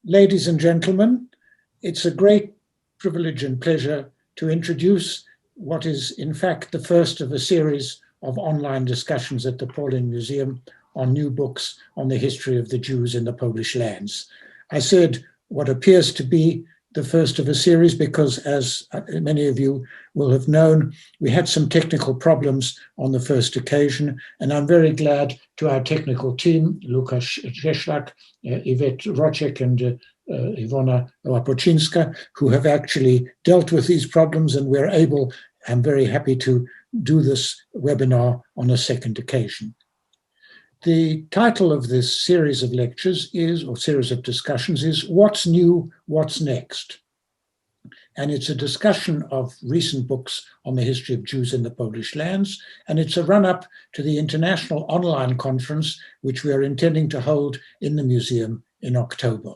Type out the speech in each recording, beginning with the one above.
Ladies and gentlemen, it's a great privilege and pleasure to introduce what is in fact the first of a series of online discussions at the Polin Museum on new books on the history of the Jews in the Polish lands. I said what appears to be the first of a series because, as many of you will have known, we had some technical problems on the first occasion, and I'm very glad to our technical team, Lukasz Cieślak, Yvette Rocek, and Iwona Łapoczynska, who have actually dealt with these problems, and we're able, I'm very happy to do this webinar on a second occasion. The title of this series of lectures is, or series of discussions is, What's New, What's Next? And it's a discussion of recent books on the history of Jews in the Polish lands, and it's a run-up to the international online conference, which we are intending to hold in the museum in October.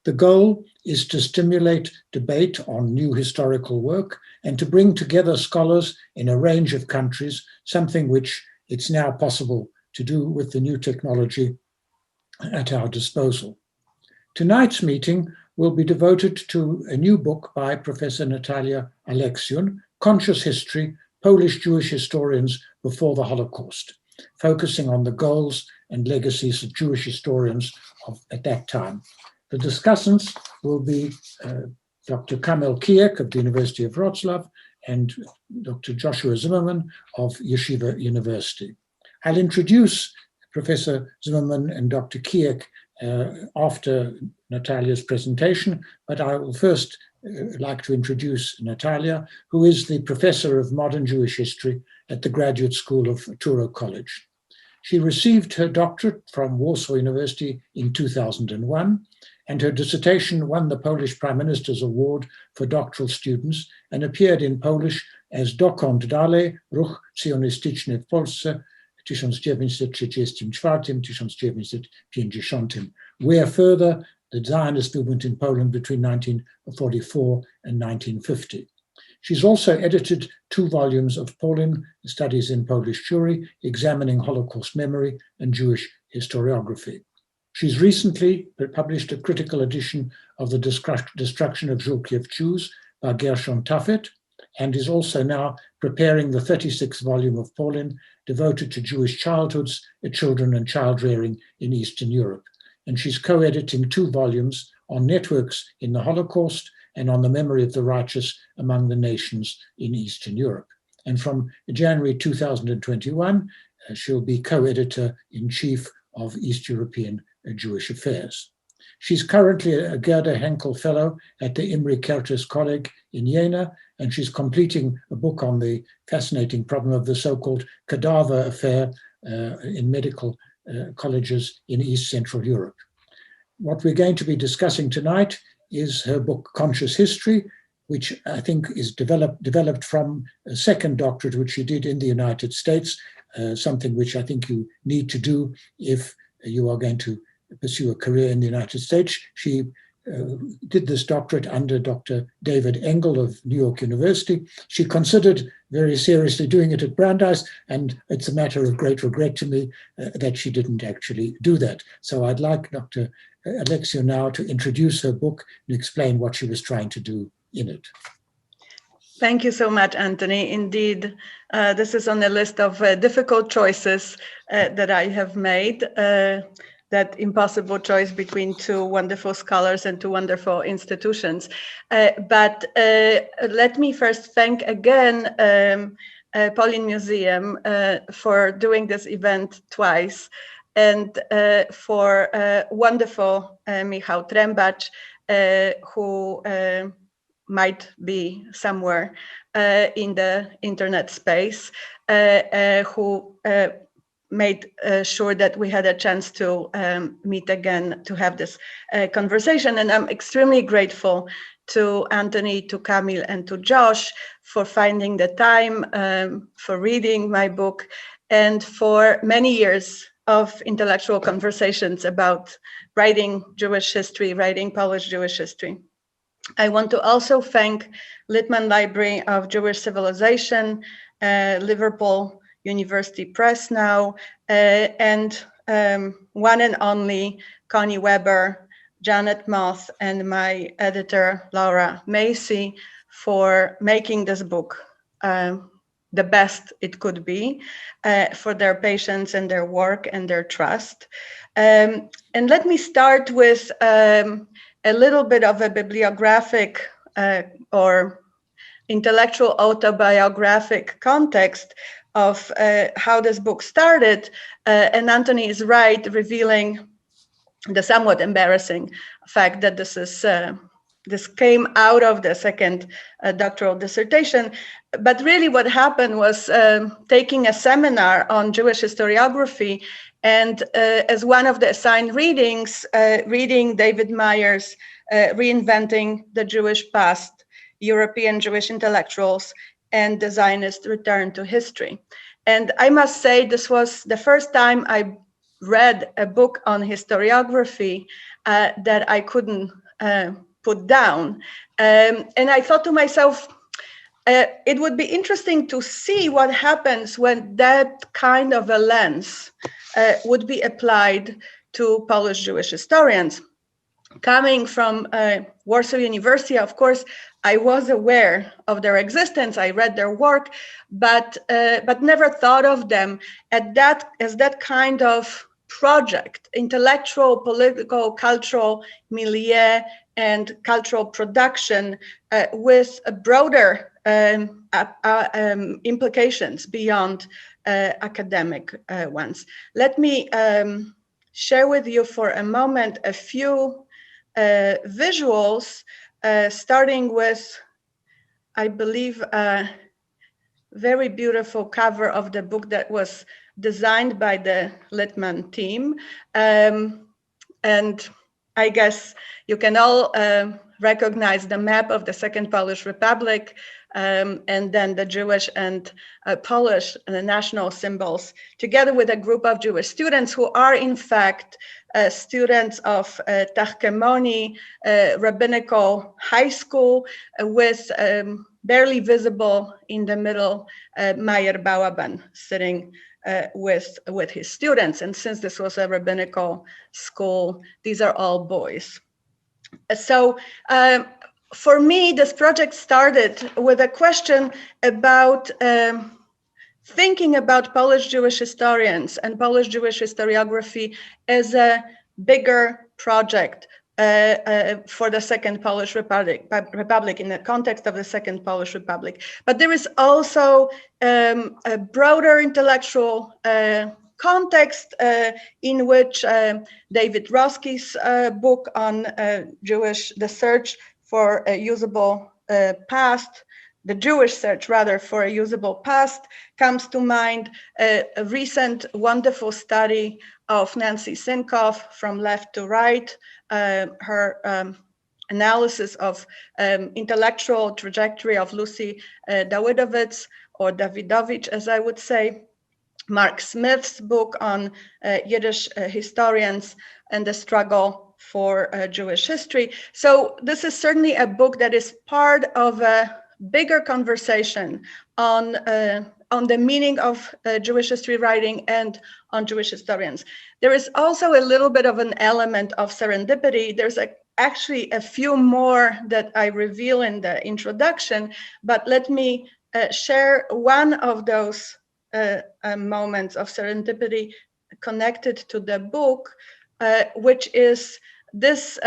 The goal is to stimulate debate on new historical work and to bring together scholars in a range of countries, something which it's now possible to do with the new technology at our disposal. Tonight's meeting will be devoted to a new book by Professor Natalia Aleksiun, Conscious History, Polish Jewish Historians Before the Holocaust, focusing on the goals and legacies of Jewish historians at that time. The discussants will be Dr. Kamil Kijek of the University of Wrocław and Dr. Joshua Zimmerman of Yeshiva University. I'll introduce Professor Zimmerman and Dr. Kijek after Natalia's presentation, but I will first like to introduce Natalia, who is the Professor of Modern Jewish History at the Graduate School of Touro College. She received her doctorate from Warsaw University in 2001, and her dissertation won the Polish Prime Minister's Award for doctoral students and appeared in Polish as Dokąd dalej? Ruch Sionistyczny w Polsce 1934–1950, Where Further? The Zionist Movement in Poland between 1944 and 1950. She's also edited 2 volumes of Polin, Studies in Polish Jewry, examining Holocaust memory and Jewish historiography. She's recently published a critical edition of The Destruction of Żółkiew Jews by Gershon Tafet, and is also now preparing the 36th volume of Polin devoted to Jewish childhoods, children and child rearing in Eastern Europe. And she's co-editing 2 volumes on networks in the Holocaust and on the memory of the righteous among the nations in Eastern Europe. And from January 2021, she'll be co-editor-in-chief of East European Jewish Affairs. She's currently a Gerda Henkel Fellow at the Imre Kertész College in Jena, and she's completing a book on the fascinating problem of the so-called cadaver affair in medical colleges in East Central Europe. What we're going to be discussing tonight is her book, Conscious History, which I think is developed from a second doctorate, which she did in the United States, something which I think you need to do if you are going to pursue a career in the United States. She did this doctorate under Dr. David Engel of New York University. She considered very seriously doing it at Brandeis, and it's a matter of great regret to me that she didn't actually do that. So I'd like Dr. Aleksiun now to introduce her book and explain what she was trying to do in it. Thank you so much, Anthony. Indeed, this is on the list of difficult choices that I have made. That impossible choice between 2 wonderful scholars and 2 wonderful institutions. But let me first thank again Polin Museum for doing this event twice, and for wonderful Michał Trębacz, who might be somewhere in the internet space, who made sure that we had a chance to meet again to have this conversation. And I'm extremely grateful to Anthony, to Kamil, and to Josh for finding the time, for reading my book, and for many years of intellectual conversations about writing Jewish history, writing Polish Jewish history. I want to also thank Littman Library of Jewish Civilization, Liverpool University Press now, and one and only Connie Weber, Janet Moth and my editor, Laura Macy, for making this book the best it could be, for their patience and their work and their trust. And let me start with a little bit of a bibliographic or intellectual autobiographic context of how this book started. And Anthony is right, revealing the somewhat embarrassing fact that this came out of the second doctoral dissertation. But really what happened was taking a seminar on Jewish historiography, and as one of the assigned readings, reading David Meyer's Reinventing the Jewish Past, European Jewish Intellectuals and the Zionist Return to History. And I must say, this was the first time I read a book on historiography that I couldn't put down. And I thought to myself, it would be interesting to see what happens when that kind of a lens would be applied to Polish Jewish historians. Coming from Warsaw University, of course, I was aware of their existence. I read their work, but never thought of them as that kind of project, intellectual, political, cultural milieu, and cultural production with a broader implications beyond academic ones. Let me share with you for a moment a few visuals, starting with, I believe, a very beautiful cover of the book that was designed by the Littman team. And I guess you can all recognize the map of the Second Polish Republic, and then the Jewish and Polish national symbols, together with a group of Jewish students who are in fact students of Tachkemoni Rabbinical High School, with barely visible in the middle Meyer Balaban sitting with his students. And since this was a rabbinical school, these are all boys. So for me, this project started with a question about thinking about Polish Jewish historians and Polish Jewish historiography as a bigger project for the Second Polish Republic in the context of the Second Polish Republic. But there is also a broader intellectual context in which David Roski's book on the search for a usable past, the Jewish search rather for a usable past, comes to mind. A recent wonderful study of Nancy Sinkoff, From Left to Right, her analysis of intellectual trajectory of Lucy Dawidowicz, or Dawidowicz as I would say. Mark Smith's book on Yiddish historians and the struggle for Jewish history. So this is certainly a book that is part of a bigger conversation on the meaning of Jewish history writing and on Jewish historians. There is also a little bit of an element of serendipity. There's actually a few more that I reveal in the introduction, but let me share one of those moments of serendipity connected to the book, which is this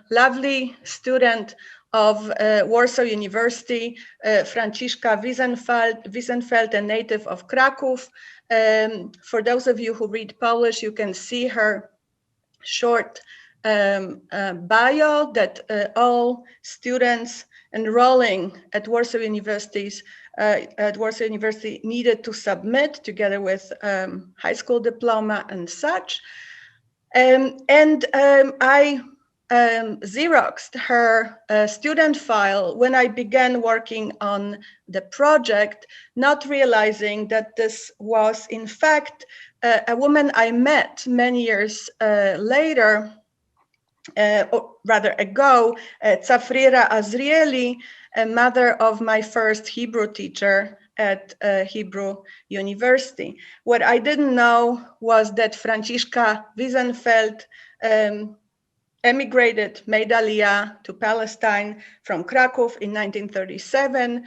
lovely student of Warsaw University, Franciszka Wiesenfeld, a native of Kraków. For those of you who read Polish, you can see her short bio that all students enrolling at Warsaw University needed to submit together with high school diploma and such. I Xeroxed her student file when I began working on the project, not realizing that this was in fact a woman I met many years later, or rather ago, Tzafrira Azrieli, a mother of my first Hebrew teacher at Hebrew University. What I didn't know was that Franciszka Wiesenfeld emigrated, made Aliyah to Palestine from Krakow in 1937,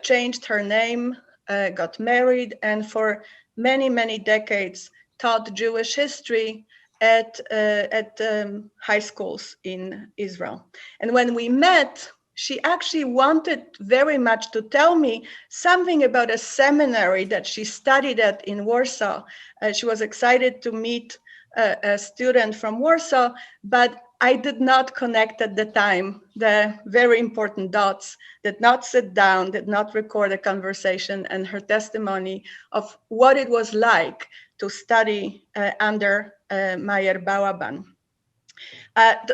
changed her name, got married, and for many, many decades taught Jewish history at high schools in Israel. And when we met, she actually wanted very much to tell me something about a seminary that she studied at in Warsaw. She was excited to meet a student from Warsaw, but I did not connect at the time the very important dots, did not sit down, did not record a conversation, and her testimony of what it was like to study under Meir Bauerban.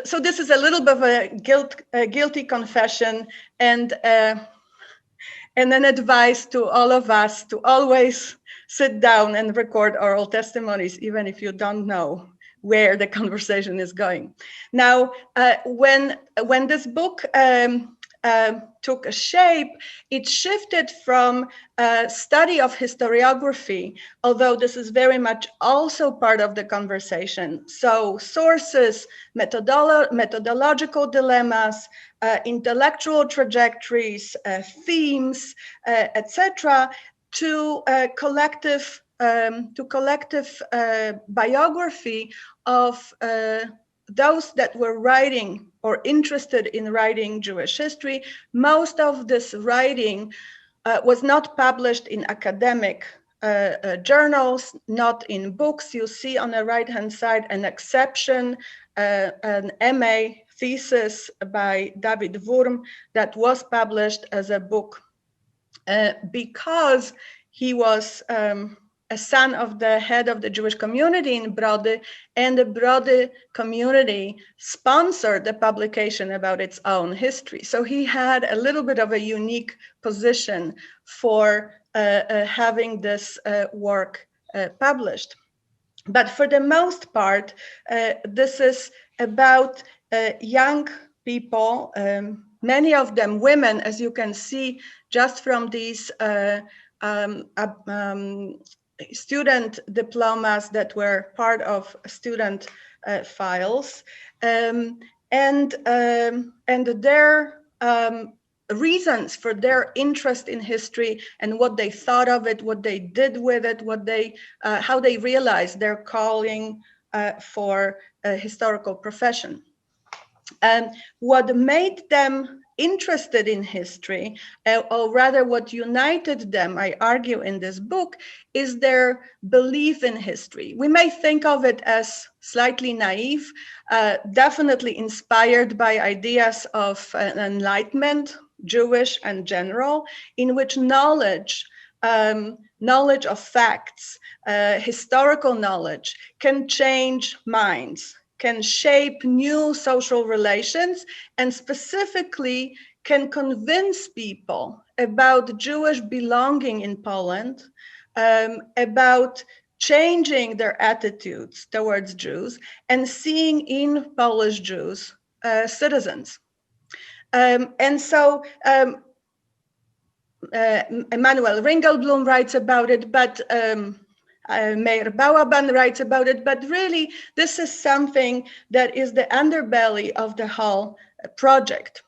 So this is a little bit of a guilty confession and an advice to all of us to always sit down and record oral testimonies, even if you don't know where the conversation is going. Now, when this book took a shape, it shifted from a study of historiography, although this is very much also part of the conversation. So sources, methodological dilemmas, intellectual trajectories, themes, etc., to collective biography of those that were writing or interested in writing Jewish history. Most of this writing was not published in academic journals, not in books. You see on the right-hand side an exception, an MA thesis by David Wurm that was published as a book because he was a son of the head of the Jewish community in Brody, and the Brody community sponsored the publication about its own history. So he had a little bit of a unique position for having this work published. But for the most part, this is about young people, many of them women, as you can see just from these student diplomas that were part of student files, and their reasons for their interest in history and what they thought of it, what they did with it, what they how they realized their calling for a historical profession. And what made them interested in history, or rather what united them, I argue in this book, is their belief in history. We may think of it as slightly naive, definitely inspired by ideas of enlightenment, Jewish and general, in which knowledge of facts, historical knowledge can change minds, can shape new social relations, and specifically can convince people about Jewish belonging in Poland, about changing their attitudes towards Jews and seeing in Polish Jews citizens. And so Emanuel Ringelblum writes about it, but Meir Bauerban writes about it, but really this is something that is the underbelly of the whole project.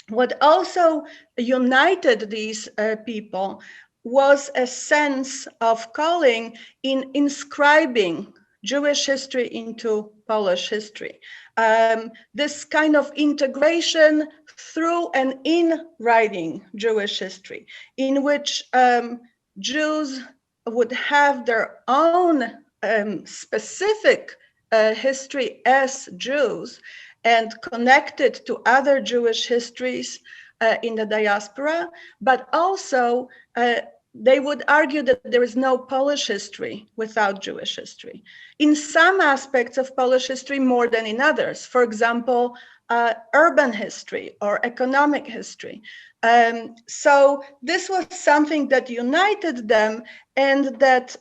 What also united these people was a sense of calling in inscribing Jewish history into Polish history. This kind of integration through and in writing Jewish history, in which Jews would have their own specific history as Jews and connected to other Jewish histories in the diaspora, but also they would argue that there is no Polish history without Jewish history. In some aspects of Polish history more than in others. For example, urban history or economic history. So this was something that united them and that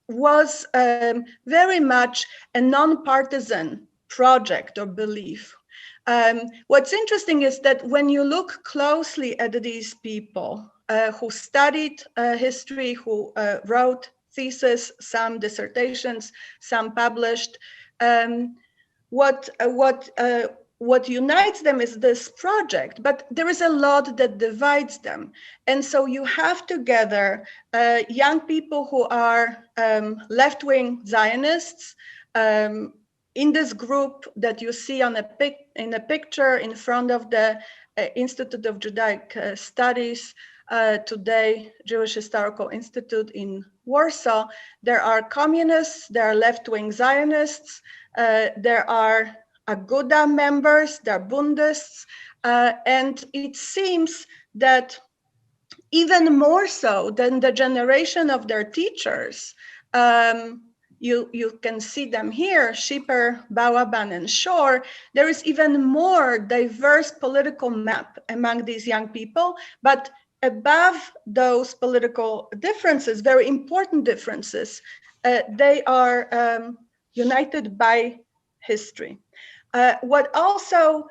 was very much a non-partisan project or belief. What's interesting is that when you look closely at these people who studied history, who wrote theses, some dissertations, some published, what unites them is this project, but there is a lot that divides them. And so you have together young people who are left-wing Zionists, in this group that you see on in a picture in front of the Institute of Judaic Studies, today Jewish Historical Institute in Warsaw. There are communists, there are left-wing Zionists, there are Aguda members, there are Bundists, and it seems that even more so than the generation of their teachers, you can see them here, Schipper, Balaban, and Shor. There is even more diverse political map among these young people, but above those political differences, very important differences, they are united by history. What also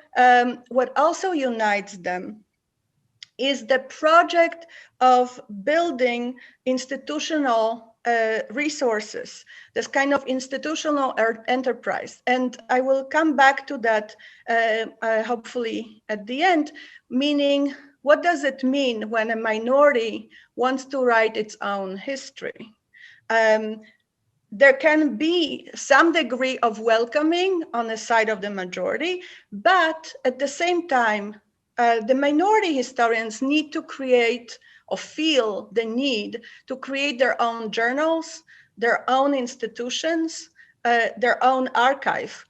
unites them is the project of building institutional resources, this kind of institutional enterprise. And I will come back to that hopefully at the end, meaning what does it mean when a minority wants to write its own history? There can be some degree of welcoming on the side of the majority, but at the same time, the minority historians need to create or feel the need to create their own journals, their own institutions, their own archive.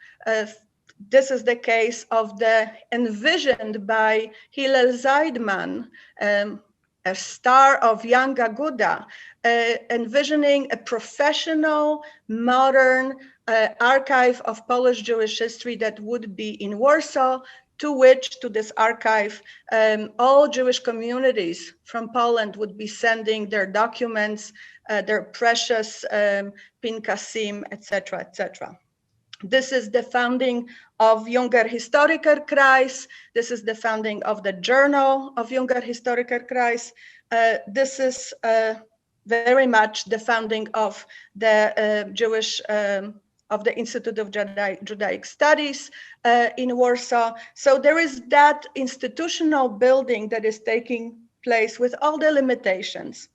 This is the case of the envisioned by Hillel Zeidman, a star of Young Aguda, envisioning a professional, modern archive of Polish Jewish history that would be in Warsaw, to this archive, all Jewish communities from Poland would be sending their documents, their precious Pinkasim, etc., etc. This is the founding of Junger Historikerkreis. This is the founding of the Journal of Junger Historikerkreis. This is very much the founding of the of the Institute of Judaic Studies in Warsaw. So there is that institutional building that is taking place with all the limitations.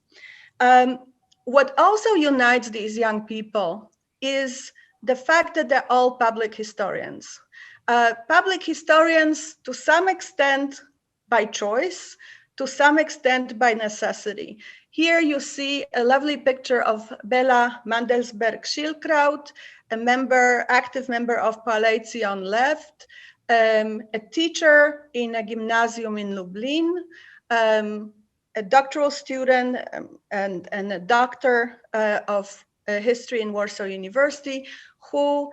What also unites these young people is the fact that they're all public historians. Public historians to some extent by choice, to some extent by necessity. Here you see a lovely picture of Bela Mandelsberg-Schildkraut, a active member of Poalei Zion Left, a teacher in a gymnasium in Lublin, a doctoral student and a doctor of history in Warsaw University, who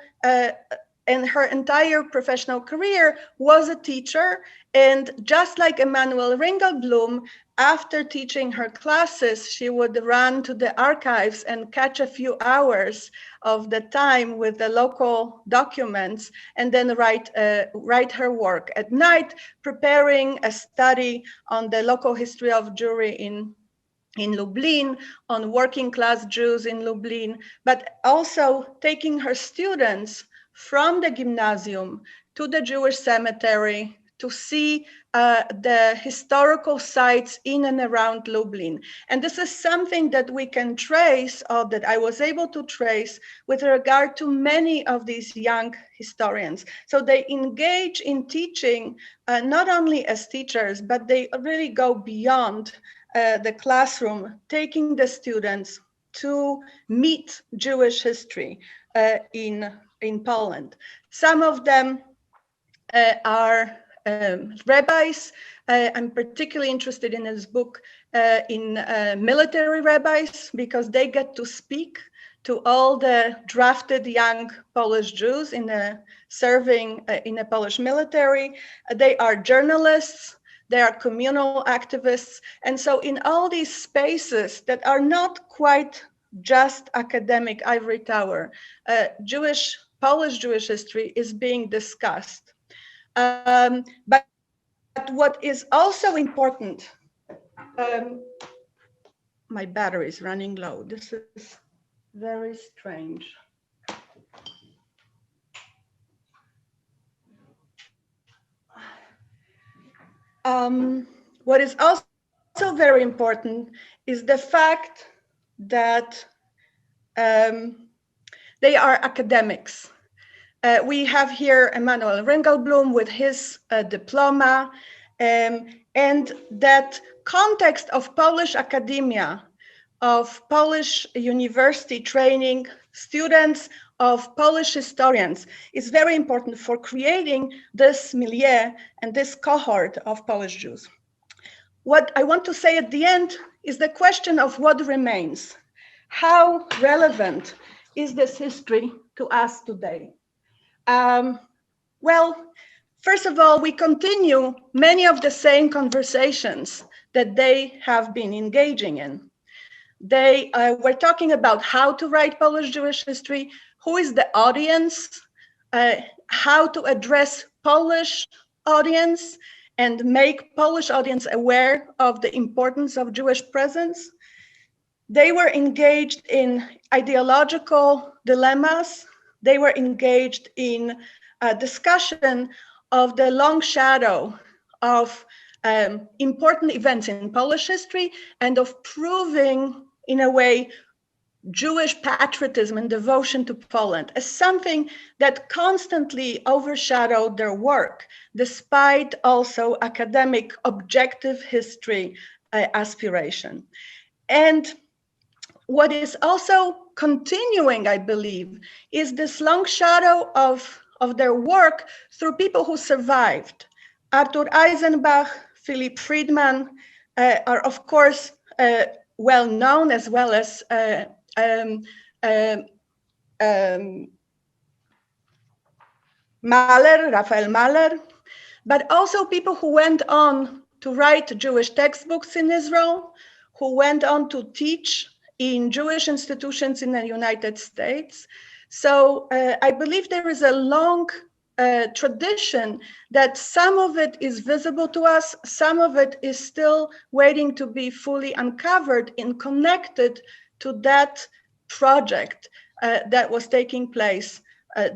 in her entire professional career was a teacher. And just like Emanuel Ringelblum, after teaching her classes, she would run to the archives and catch a few hours of the time with the local documents and then write her work at night, preparing a study on the local history of Jewry in Lublin, on working class Jews in Lublin, but also taking her students from the gymnasium to the Jewish cemetery to see the historical sites in and around Lublin. And this is something that we can trace, or that I was able to trace, with regard to many of these young historians. So they engage in teaching not only as teachers, but they really go beyond the classroom, taking the students to meet Jewish history in Poland. Some of them are rabbis. I'm particularly interested in this book in military rabbis, because they get to speak to all the drafted young Polish Jews serving in the Polish military. They are journalists. They are communal activists. And so in all these spaces that are not quite just academic ivory tower, Polish Jewish history is being discussed. But what is also important, my battery is running low. This is very strange. what is also very important is the fact that they are academics. We have here Emanuel Ringelblum with his diploma, and that context of Polish academia, of Polish university training students, of Polish historians is very important for creating this milieu and this cohort of Polish Jews. What I want to say at the end is the question of what remains. How relevant is this history to us today? Well, first of all, we continue many of the same conversations that they have been engaging in. They were talking about how to write Polish Jewish history, who is the audience, how to address Polish audience and make Polish audience aware of the importance of Jewish presence. They were engaged in ideological dilemmas. They were engaged in a discussion of the long shadow of important events in Polish history and of proving, in a way, Jewish patriotism and devotion to Poland as something that constantly overshadowed their work, despite also academic objective history aspiration. And what is also continuing, I believe, is this long shadow of their work through people who survived. Arthur Eisenbach, Philip Friedman are, of course, well known, as well as Mahler, Raphael Mahler, but also people who went on to write Jewish textbooks in Israel, who went on to teach in Jewish institutions in the United States. So I believe there is a long tradition that some of it is visible to us, some of it is still waiting to be fully uncovered and connected to that project that was taking place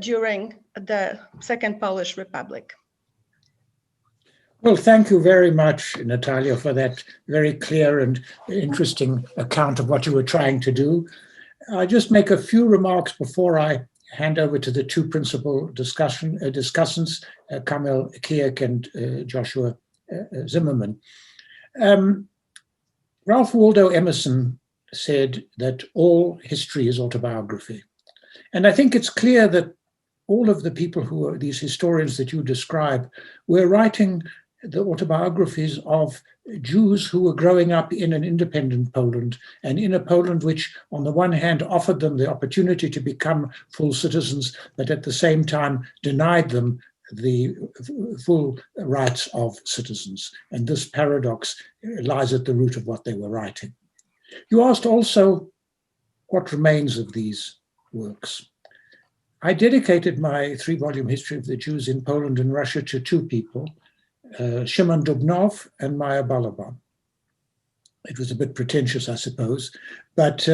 during the Second Polish Republic. Well, thank you very much, Natalia, for that very clear and interesting account of what you were trying to do. I'll just make a few remarks before I hand over to the two principal discussants, Kamil Kijek and Joshua Zimmerman. Ralph Waldo Emerson said that all history is autobiography. And I think it's clear that all of the people who are these historians that you describe were writing the autobiographies of Jews who were growing up in an independent Poland, and in a Poland which, on the one hand, offered them the opportunity to become full citizens, but at the same time denied them the full rights of citizens. And this paradox lies at the root of what they were writing. You asked also what remains of these works. I dedicated my 3-volume history of the Jews in Poland and Russia to two people, Szymon Dubnow and Maya Balaban. It was a bit pretentious, I suppose, but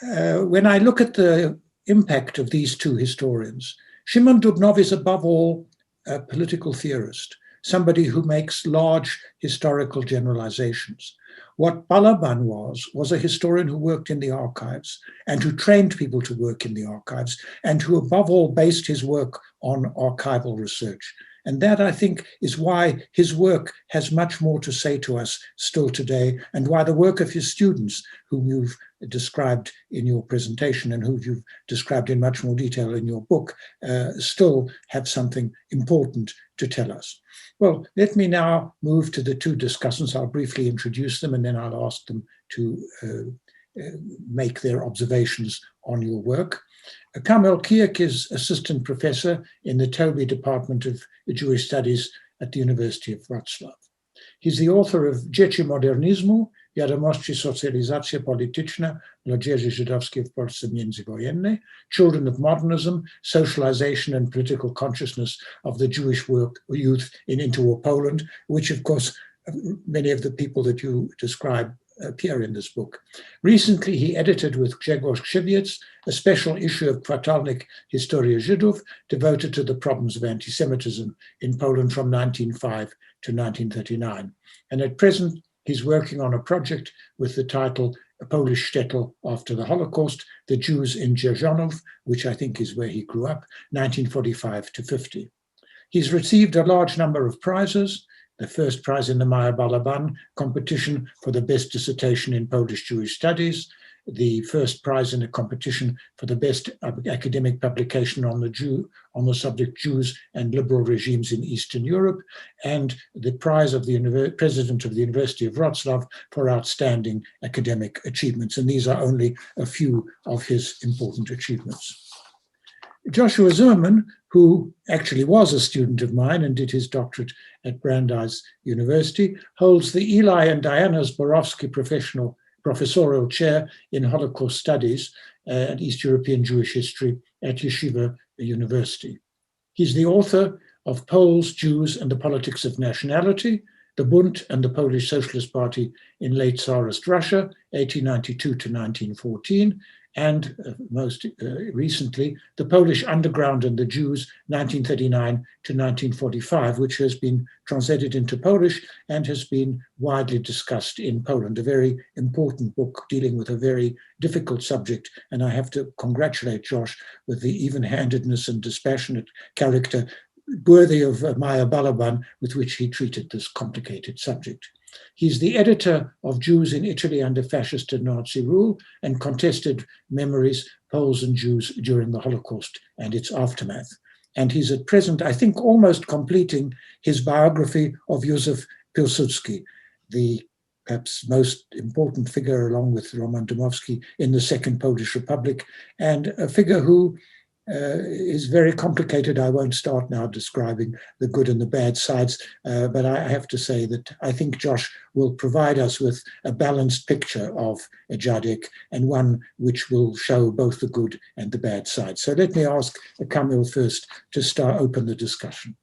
when I look at the impact of these two historians, Szymon Dubnow is above all a political theorist, somebody who makes large historical generalizations. What Balaban was a historian who worked in the archives and who trained people to work in the archives and who above all based his work on archival research. And that, I think, is why his work has much more to say to us still today, and why the work of his students, whom you've described in your presentation and whom you've described in much more detail in your book, still have something important to tell us. Well, let me now move to the two discussants. I'll briefly introduce them, and then I'll ask them to make their observations on your work. Kamil Kijek is assistant professor in the Tobey Department of Jewish Studies at the University of Wrocław. He's the author of Dzieci modernizmu, Wiadomości, socjalizacja polityczna młodzieży żydowskiej w Polsce międzywojennej, Children of Modernism, Socialization and Political Consciousness of the Jewish Youth in Interwar Poland, which of course many of the people that you describe appear in this book. Recently, he edited with Grzegorz Krzywiec a special issue of Kwartalnik Historia Żydów devoted to the problems of anti-Semitism in Poland from 1905 to 1939. And at present, he's working on a project with the title A Polish Shtetl After the Holocaust, The Jews in Dzierżonów, which I think is where he grew up, 1945 to 50. He's received a large number of prizes, the first prize in the Meyer Balaban competition for the best dissertation in Polish Jewish studies, the first prize in a competition for the best academic publication on the subject Jews and liberal regimes in Eastern Europe, and the prize of the president of the University of Wrocław for outstanding academic achievements. And these are only a few of his important achievements. Joshua Zimmerman, who actually was a student of mine and did his doctorate at Brandeis University, holds the Eli and Diana Zborowski professorial chair in Holocaust Studies and East European Jewish History at Yeshiva University. He's the author of Poles, Jews, and the Politics of Nationality, the Bund and the Polish Socialist Party in Late Tsarist Russia, 1892 to 1914, and most recently, The Polish Underground and the Jews, 1939 to 1945, which has been translated into Polish and has been widely discussed in Poland, a very important book dealing with a very difficult subject. And I have to congratulate Josh with the even-handedness and dispassionate character worthy of Meyer Balaban with which he treated this complicated subject. He's the editor of Jews in Italy under fascist and Nazi rule and Contested Memories, Poles and Jews during the Holocaust and its aftermath. And he's at present, I think, almost completing his biography of Józef Pilsudski, the perhaps most important figure along with Roman Dmowski in the Second Polish Republic, and a figure who is very complicated. I won't start now describing the good and the bad sides, but I have to say that I think Josh will provide us with a balanced picture of Jadek and one which will show both the good and the bad sides. So let me ask Kamil first to open the discussion.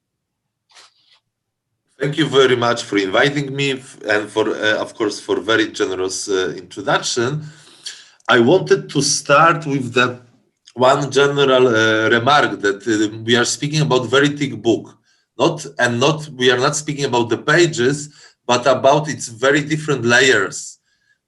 Thank you very much for inviting me and for, of course, for very generous introduction. I wanted to start with the one general remark that we are speaking about very thick book, we are not speaking about the pages, but about its very different layers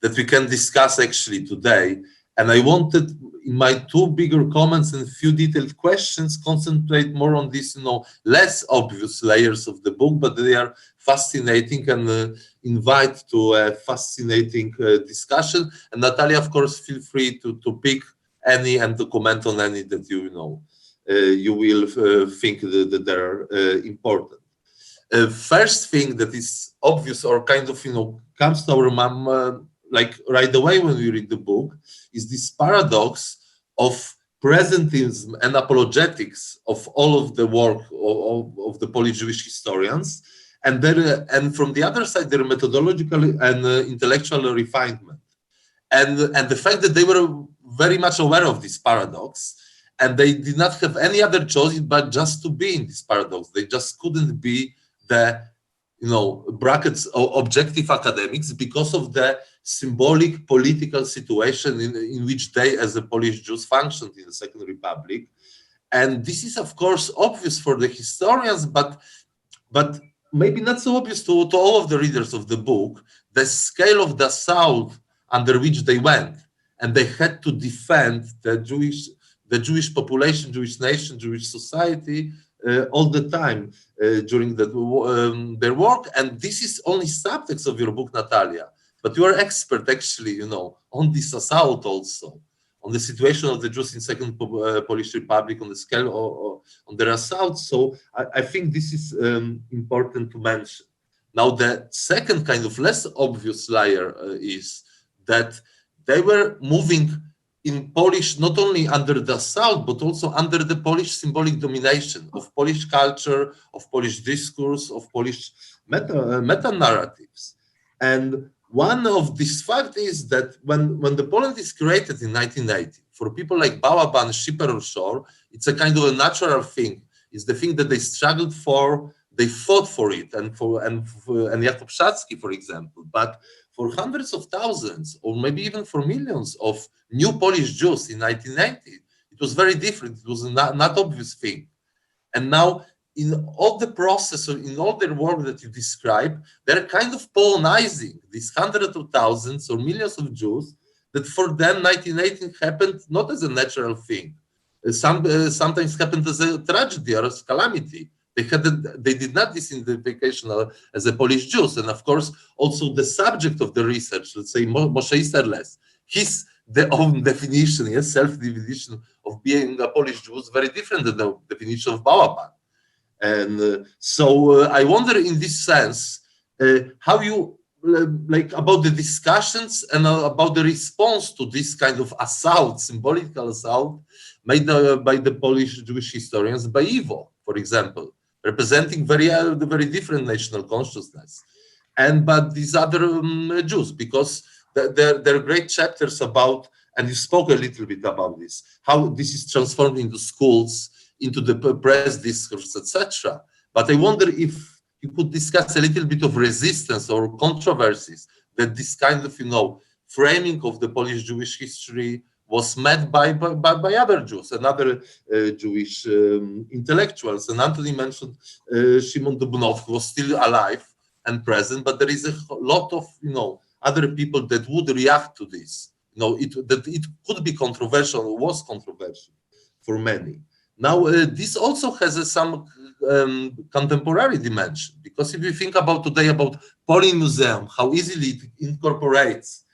that we can discuss actually today. And I wanted, in my two bigger comments and few detailed questions, concentrate more on these, less obvious layers of the book, but they are fascinating and invite to a fascinating discussion. And Natalia, of course, feel free to pick any and to comment on any that you will think that they're important. First thing that is obvious or kind of comes to our mind like right away when we read the book is this paradox of presentism and apologetics of all of the work of the Polish Jewish historians, and from the other side their methodological and intellectual refinement, and the fact that they were very much aware of this paradox, and they did not have any other choice but just to be in this paradox. They just couldn't be the, brackets objective academics because of the symbolic political situation in which they, as the Polish Jews, functioned in the Second Republic. And this is, of course, obvious for the historians, but maybe not so obvious to all of the readers of the book, the scale of the assault under which they went. And they had to defend the Jewish population, Jewish nation, Jewish society all the time during their work. And this is only subtext of your book, Natalia. But you are expert, actually, on this assault also, on the situation of the Jews in Second Polish Republic, on the scale on their assault. So I think this is important to mention. Now, the second kind of less obvious layer is that they were moving in Polish not only under the assault, but also under the Polish symbolic domination of Polish culture, of Polish discourse, of Polish meta-narratives. And one of these facts is that when the Poland is created in 1980, for people like Balaban, Schipper, or Shor, it's a kind of a natural thing. It's the thing that they struggled for, they fought for it, and Jakub Szacki, for example. But for hundreds of thousands, or maybe even for millions of new Polish Jews in 1990, it was very different. It was not obvious thing. And now in all the process, or in all their work that you describe, they're kind of Polonizing these hundreds of thousands or millions of Jews, that for them 1918 happened not as a natural thing. Sometimes happened as a tragedy or as calamity. They did not this identification as a Polish Jews. And of course, also the subject of the research, let's say Moshe Isserles, his own definition, yes, self-definition of being a Polish Jew is very different than the definition of Balaban. And so I wonder in this sense, how you, like about the discussions and about the response to this kind of assault, symbolical assault, made by the Polish Jewish historians, by Iwo, for example, representing the very different national consciousness, and but these other Jews, because there are great chapters about, and you spoke a little bit about this, how this is transformed into schools, into the press discourse, etc. But I wonder if you could discuss a little bit of resistance or controversies that this kind of, framing of the Polish Jewish history was met by other Jews and other Jewish intellectuals. And Anthony mentioned Shimon Dubnow, who was still alive and present, but there is a lot of, other people that would react to this. That it could be controversial, was controversial for many. Now, this also has some contemporary dimension, because if you think about today about Polin Museum, how easily it incorporates,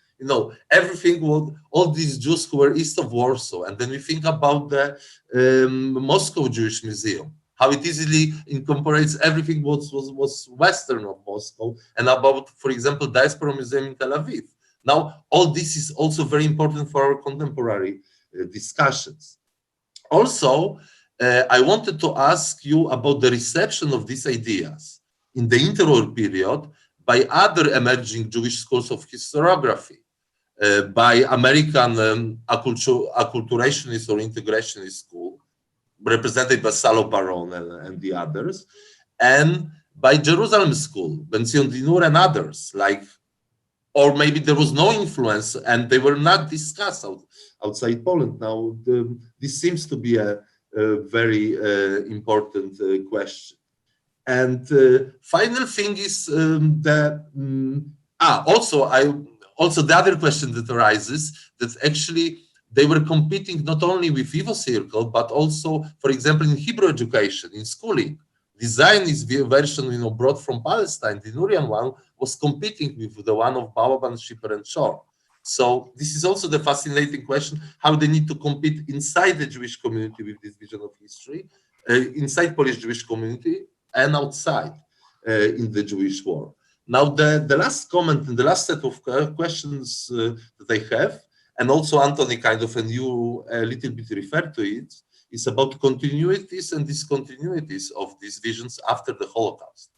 everything, all these Jews who were east of Warsaw, and then we think about the Moscow Jewish Museum, how it easily incorporates everything what was western of Moscow, and about, for example, Diaspora Museum in Tel Aviv. Now, all this is also very important for our contemporary discussions. Also, I wanted to ask you about the reception of these ideas in the interwar period by other emerging Jewish schools of historiography, by American acculturationist or integrationist school, represented by Salo Baron and the others, and by Jerusalem School, Ben Zion Dinur and others, or maybe there was no influence and they were not discussed outside Poland. Now, this seems to be a very important question. And final thing is also the other question that arises, that actually they were competing not only with Iwo Circle, but also, for example, in Hebrew education, in schooling. The Zionist version, brought from Palestine, the Nurian one, was competing with the one of Balaban, Schipper, and Shor. So this is also the fascinating question, how they need to compete inside the Jewish community with this vision of history, inside Polish Jewish community, and outside in the Jewish war. Now, the last comment and the last set of questions that I have, and also Anthony and you a little bit referred to it, is about continuities and discontinuities of these visions after the Holocaust,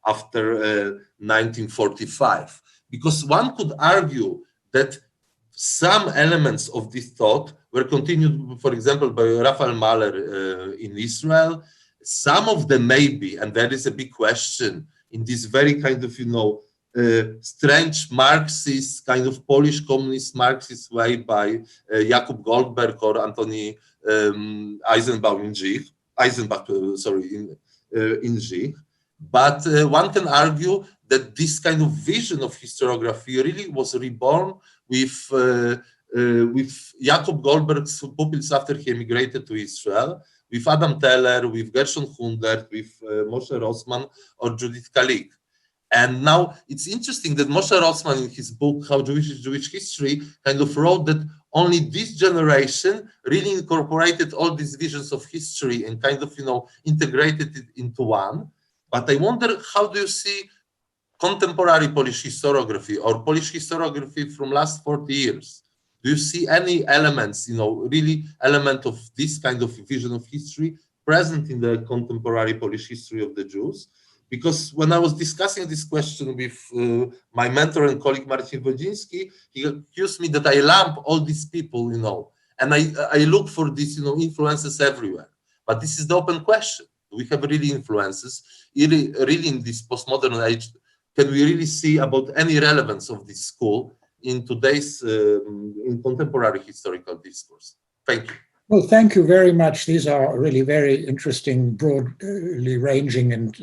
after 1945. Because one could argue that some elements of this thought were continued, for example, by Raphael Mahler in Israel. Some of them maybe, and that is a big question, in this very kind of, strange Marxist, kind of Polish communist Marxist way by Jakub Goldberg or Antoni Eisenbach in Zich. But one can argue that this kind of vision of historiography really was reborn with Jakub Goldberg's pupils after he emigrated to Israel, with Adam Teller, with Gershon Hundert, with Moshe Rossman or Judith Kalik. And now it's interesting that Moshe Rossman, in his book, How Jewish is Jewish History, kind of wrote that only this generation really incorporated all these visions of history and kind of, integrated it into one. But I wonder, how do you see contemporary Polish historiography or Polish historiography from last 40 years? Do you see any elements, really element of this kind of vision of history present in the contemporary Polish history of the Jews? Because when I was discussing this question with my mentor and colleague Marcin Wodziński, he accused me that I lump all these people, and I look for these, influences everywhere. But this is the open question. Do we have really influences? Really in this postmodern age, can we really see about any relevance of this school in today's, in contemporary historical discourse? Thank you. Well, thank you very much. These are really very interesting, broadly ranging and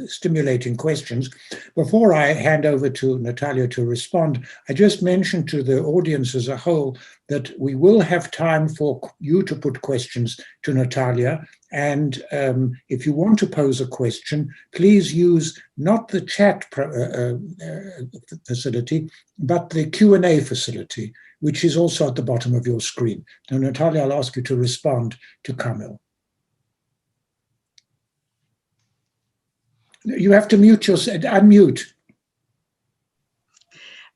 stimulating questions. Before I hand over to Natalia to respond, I just mentioned to the audience as a whole that we will have time for you to put questions to Natalia. And if you want to pose a question, please use not the chat facility, but the Q&A facility, which is also at the bottom of your screen. Now, Natalia, I'll ask you to respond to Kamil. You have to unmute.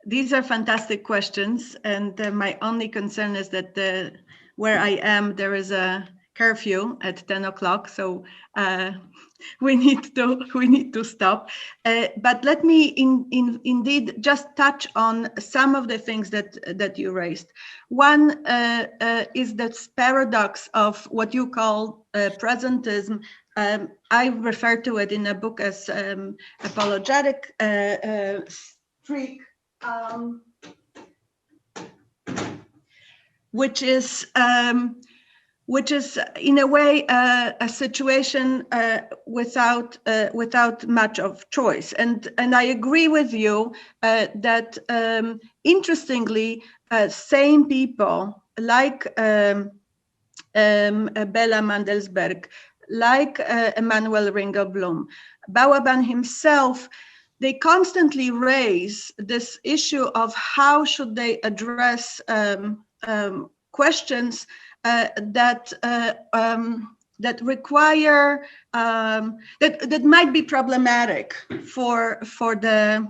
These are fantastic questions, and my only concern is that where I am, there is a curfew at 10 o'clock, so we need to stop. But let me indeed just touch on some of the things that you raised. One is this paradox of what you call presentism. I refer to it in a book as apologetic streak, which is in a way a situation without much of choice. And I agree with you that interestingly, same people like Bella Mandelsberg, like Emanuel Ringelblum, Bauerban himself, they constantly raise this issue of how should they address questions that require that might be problematic for the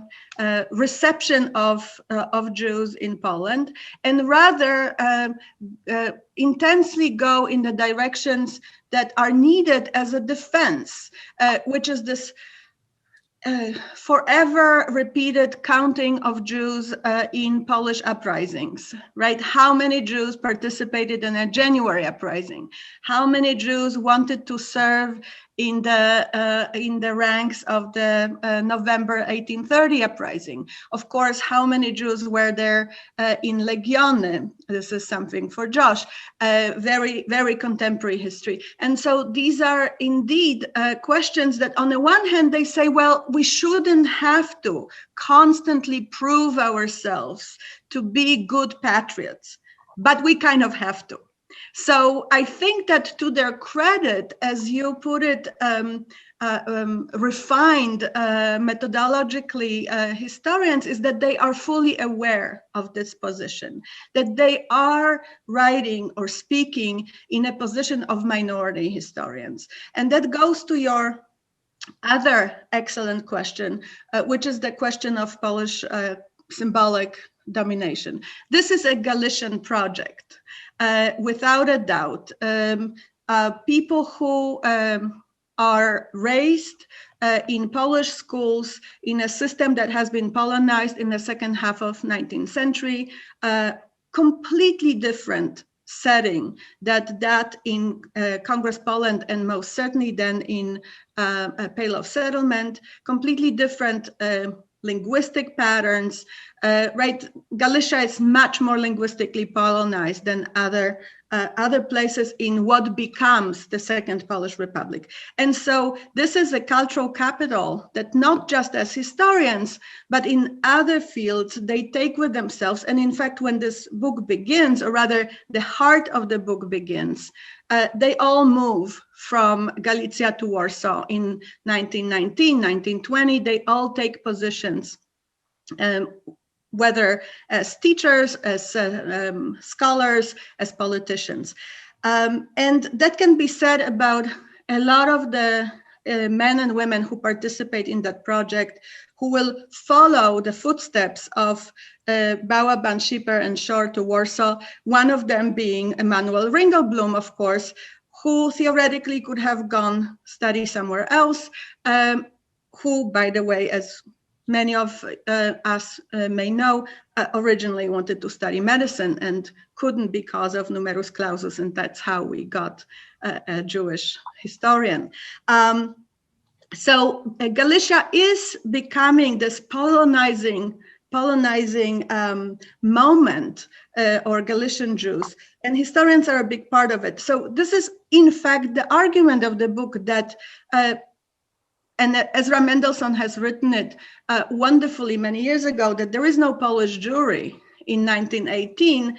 reception of Jews in Poland, and rather intensely go in the directions that are needed as a defense, which is this forever repeated counting of Jews in Polish uprisings, right? How many Jews participated in a January uprising? How many Jews wanted to serve in the ranks of the November 1830 uprising? Of course, how many Jews were there in Legiony? This is something for Josh, very, very contemporary history. And so these are indeed questions that on the one hand, they say, well, we shouldn't have to constantly prove ourselves to be good patriots, but we kind of have to. So I think that to their credit, as you put it, refined methodologically historians, is that they are fully aware of this position, that they are writing or speaking in a position of minority historians. And that goes to your other excellent question, which is the question of Polish symbolic domination. This is a Galician project. Without a doubt, people who are raised in Polish schools in a system that has been Polonized in the second half of 19th century, completely different setting that in Congress Poland, and most certainly then in Pale of Settlement, completely different linguistic patterns, right? Galicia is much more linguistically Polonized than other places in what becomes the Second Polish Republic. And so this is a cultural capital that not just as historians, but in other fields, they take with themselves. And in fact, when this book begins, or rather the heart of the book begins, they all move from Galicia to Warsaw in 1919, 1920. They all take positions, whether as teachers, as scholars, as politicians. And that can be said about a lot of the men and women who participate in that project, who will follow the footsteps of Bauerban, Schipper, and Shor to Warsaw, one of them being Emanuel Ringelblum, of course, who theoretically could have gone study somewhere else, who, by the way, as many of us may know, originally wanted to study medicine and couldn't because of numerus clausus, and that's how we got a Jewish historian. So Galicia is becoming this Polonizing Polonizing moment or Galician Jews, and historians are a big part of it. So this is, in fact, the argument of the book that, and Ezra Mendelssohn has written it wonderfully many years ago, that there is no Polish Jewry in 1918,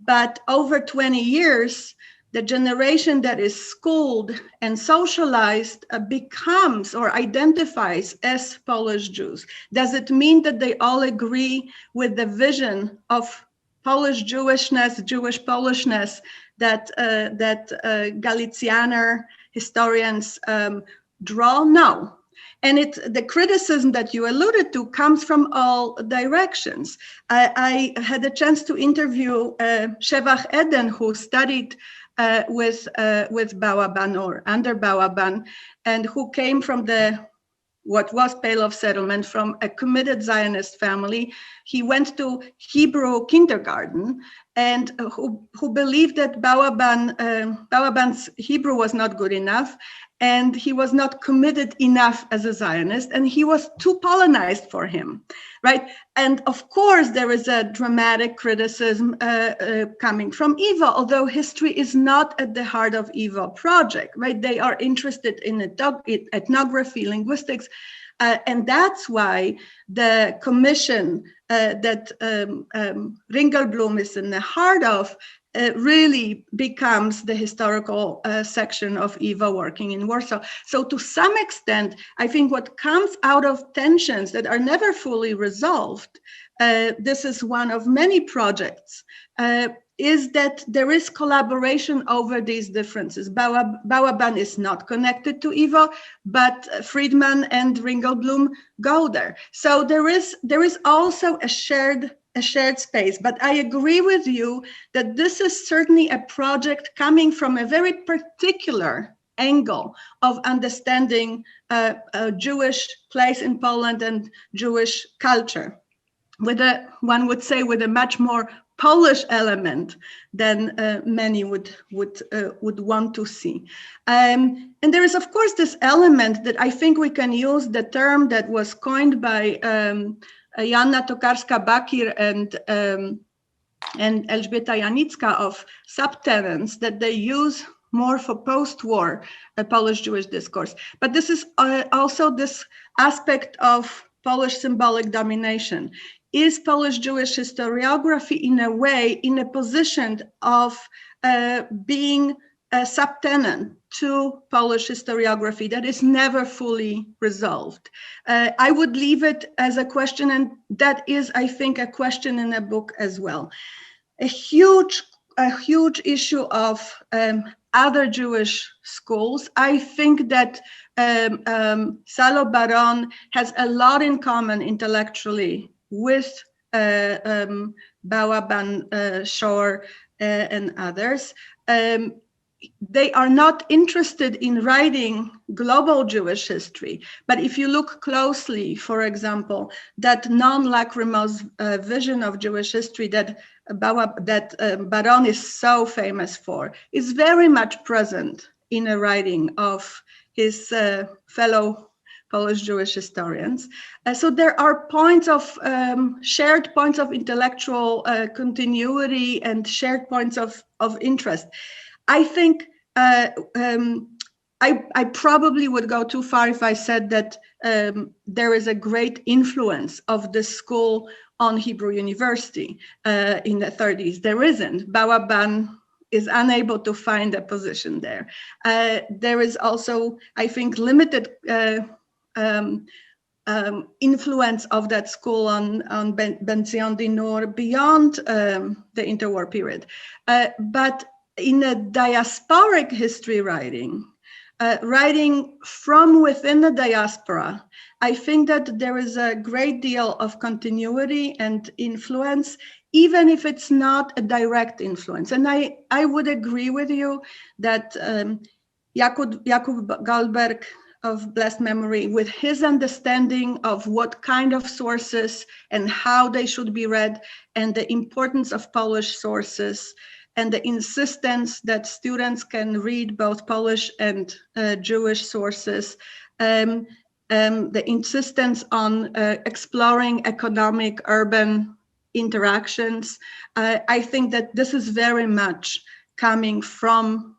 but over 20 years, the generation that is schooled and socialized becomes or identifies as Polish Jews. Does it mean that they all agree with the vision of Polish Jewishness, Jewish Polishness that Galicianer historians draw? No. And the criticism that you alluded to comes from all directions. I had a chance to interview Shevach Eden, who studied with Bałaban or under Bałaban, and who came from what was Pelov settlement, from a committed Zionist family. He went to Hebrew kindergarten, and who believed that Bałaban's Hebrew was not good enough, and he was not committed enough as a Zionist, and he was too Polonized for him, right? And of course, there is a dramatic criticism coming from YIVO, although history is not at the heart of YIVO project, right? They are interested in ethnography, linguistics, and that's why the commission that Ringelblum is in the heart of really becomes the historical section of YIVO working in Warsaw. So to some extent, I think what comes out of tensions that are never fully resolved, this is one of many projects, is that there is collaboration over these differences. Bałaban is not connected to YIVO, but Friedman and Ringelblum go there. So there is also a shared space, but I agree with you that this is certainly a project coming from a very particular angle of understanding a Jewish place in Poland and Jewish culture, one would say with a much more Polish element than many would want to see. And there is, of course, this element that I think we can use the term that was coined by Joanna Tokarska-Bakir and Elżbieta Janicka of subtenants, that they use more for post-war Polish-Jewish discourse. But this is also this aspect of Polish symbolic domination. Is Polish-Jewish historiography in a way in a position of being a subtenant to Polish historiography that is never fully resolved? I would leave it as a question, and that is, I think, a question in the book as well. A huge issue of other Jewish schools. I think that Salo Baron has a lot in common intellectually with Bałaban, Shor, and others. They are not interested in writing global Jewish history, but if you look closely, for example, that non-lachrymose vision of Jewish history that Baron is so famous for is very much present in a writing of his fellow Polish Jewish historians. So there are points of shared points of intellectual continuity and shared points of interest. I think I probably would go too far if I said that there is a great influence of the school on Hebrew University in the 30s. There isn't. Bałaban is unable to find a position there. There is also, I think, limited influence of that school on Ben-Zion Dinur beyond the interwar period. But in a diasporic history writing, writing from within the diaspora, I think that there is a great deal of continuity and influence, even if it's not a direct influence. And I would agree with you that Jakub Goldberg of blessed memory, with his understanding of what kind of sources and how they should be read, and the importance of Polish sources, and the insistence that students can read both Polish and Jewish sources, the insistence on exploring economic urban interactions. I think that this is very much coming from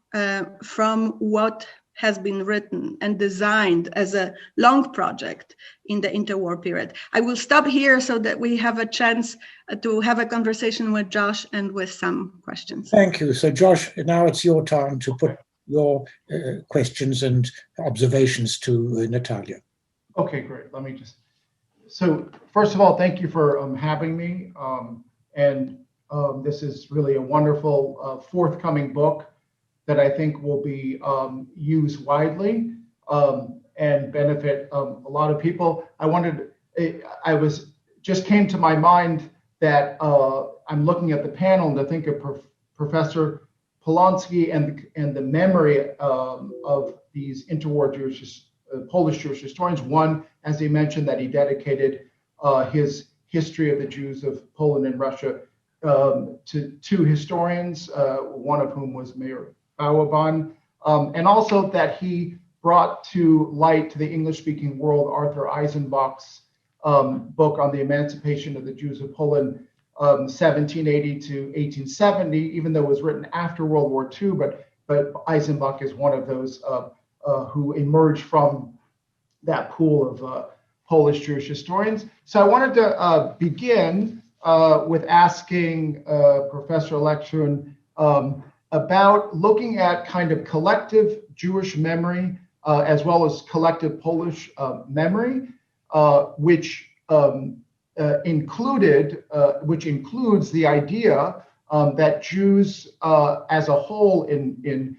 what has been written and designed as a long project in the interwar period. I will stop here so that we have a chance to have a conversation with Josh and with some questions. Thank you. So Josh, now it's your time to put your questions and observations to Natalia. Okay, great. So first of all, thank you for having me. This is really a wonderful forthcoming book that I think will be used widely and benefit a lot of people. Just came to my mind that I'm looking at the panel and to think of Professor Polonsky and the memory of these interwar Polish Jewish historians. One, as he mentioned, that he dedicated his history of the Jews of Poland and Russia to two historians, one of whom was Mayor Bauerban, and also that he brought to light to the English-speaking world Arthur Eisenbach's book on the emancipation of the Jews of Poland, 1780 to 1870, even though it was written after World War II, but Eisenbach is one of those who emerged from that pool of Polish Jewish historians. So I wanted to begin with asking Professor Lektion about looking at kind of collective Jewish memory as well as collective Polish memory, which includes the idea that Jews as a whole in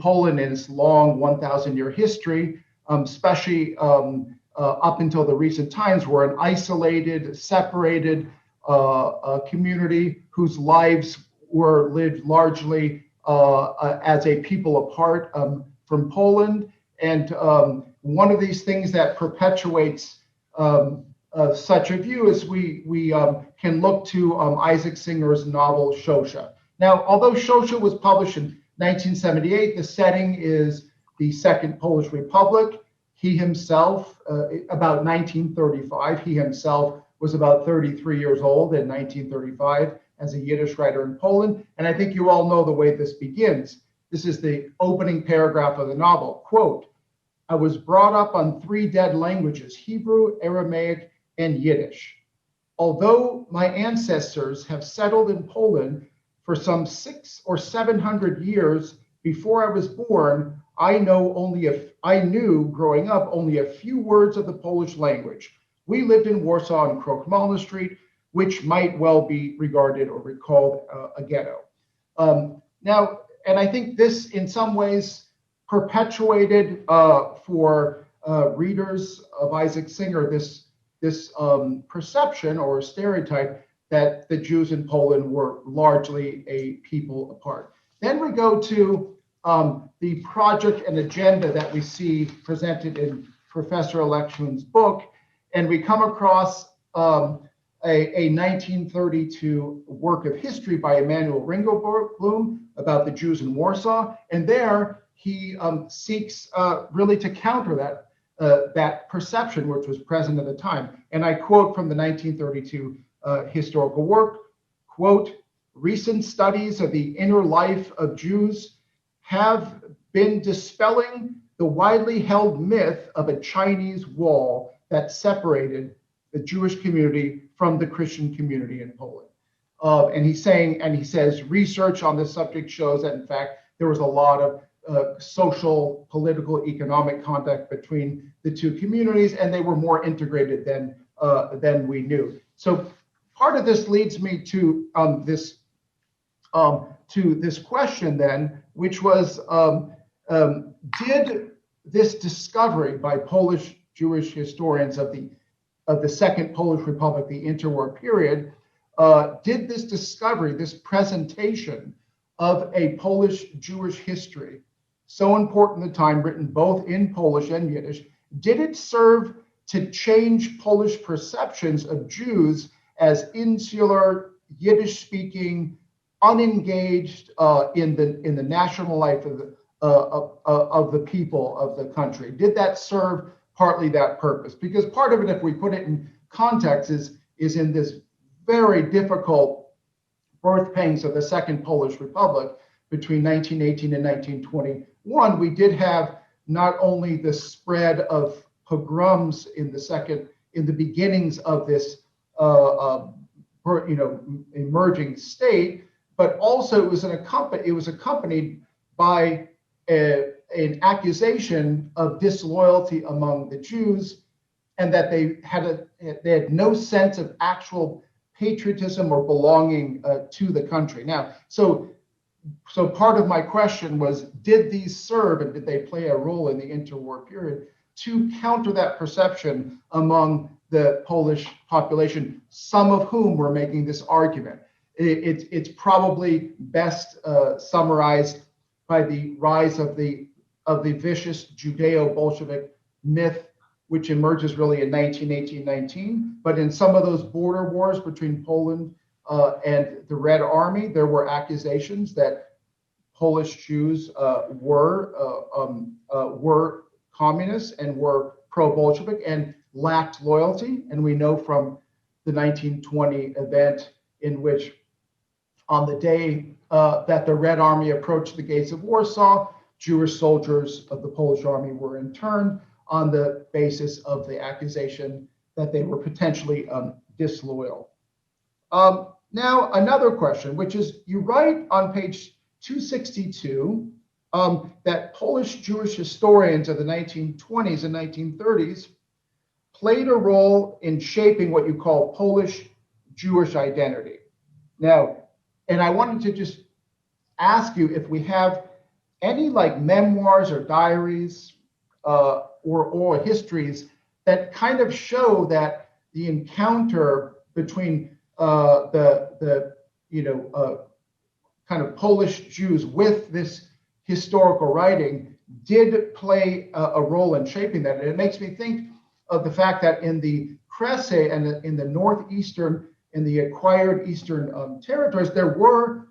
Poland in its long 1,000-year history, especially up until the recent times, were an isolated, separated community whose lives were lived largely as a people apart from Poland. And one of these things that perpetuates such a view is we can look to Isaac Singer's novel Shosha. Now, although Shosha was published in 1978, the setting is the Second Polish Republic. He himself, about 1935, he himself was about 33 years old in 1935 as a Yiddish writer in Poland. And I think you all know the way this begins. This is the opening paragraph of the novel. Quote, "I was brought up on three dead languages, Hebrew, Aramaic, and Yiddish. Although my ancestors have settled in Poland for some 600 or 700 years before I was born, I knew growing up only a few words of the Polish language. We lived in Warsaw on Krokmalna Street, which might well be regarded or recalled a ghetto." Now, and I think this in some ways perpetuated for readers of Isaac Singer this perception or stereotype that the Jews in Poland were largely a people apart. Then we go to the project and agenda that we see presented in Professor Lektion's book, and we come across a 1932 work of history by Emanuel Ringelblum about the Jews in Warsaw, and there he seeks really to counter that perception which was present at the time. And I quote from the 1932 historical work, quote, "Recent studies of the inner life of Jews have been dispelling the widely held myth of a Chinese wall that separated the Jewish community from the Christian community in Poland." And he says, research on this subject shows that in fact, there was a lot of social, political, economic contact between the two communities, and they were more integrated than we knew. So part of this leads me to this question then, which was, did this discovery by Polish Jewish historians of the Second Polish Republic, the interwar period, did this discovery, this presentation of a Polish Jewish history, so important at the time, written both in Polish and Yiddish, did it serve to change Polish perceptions of Jews as insular, Yiddish-speaking, unengaged in the national life of the people of the country? Did that serve partly that purpose. Because part of it, if we put it in context, is in this very difficult birth pangs of the Second Polish Republic between 1918 and 1921. We did have not only the spread of pogroms in the beginnings of this emerging state, but also it was accompanied by an accusation of disloyalty among the Jews, and that they had no sense of actual patriotism or belonging to the country. Now, so part of my question was, did these serve and did they play a role in the interwar period to counter that perception among the Polish population, some of whom were making this argument? It's probably best summarized by the rise of the vicious Judeo-Bolshevik myth, which emerges really in 1918-19. But in some of those border wars between Poland and the Red Army, there were accusations that Polish Jews were communists and were pro-Bolshevik and lacked loyalty. And we know from the 1920 event in which, on the day that the Red Army approached the gates of Warsaw, Jewish soldiers of the Polish army were interned on the basis of the accusation that they were potentially disloyal. Now, another question, which is, you write on page 262 that Polish Jewish historians of the 1920s and 1930s played a role in shaping what you call Polish Jewish identity. Now, and I wanted to just ask you if we have any like memoirs or diaries or histories that kind of show that the encounter between the kind of Polish Jews with this historical writing did play a role in shaping that. And it makes me think of the fact that in the Kresy and in the northeastern, in the acquired eastern territories, there were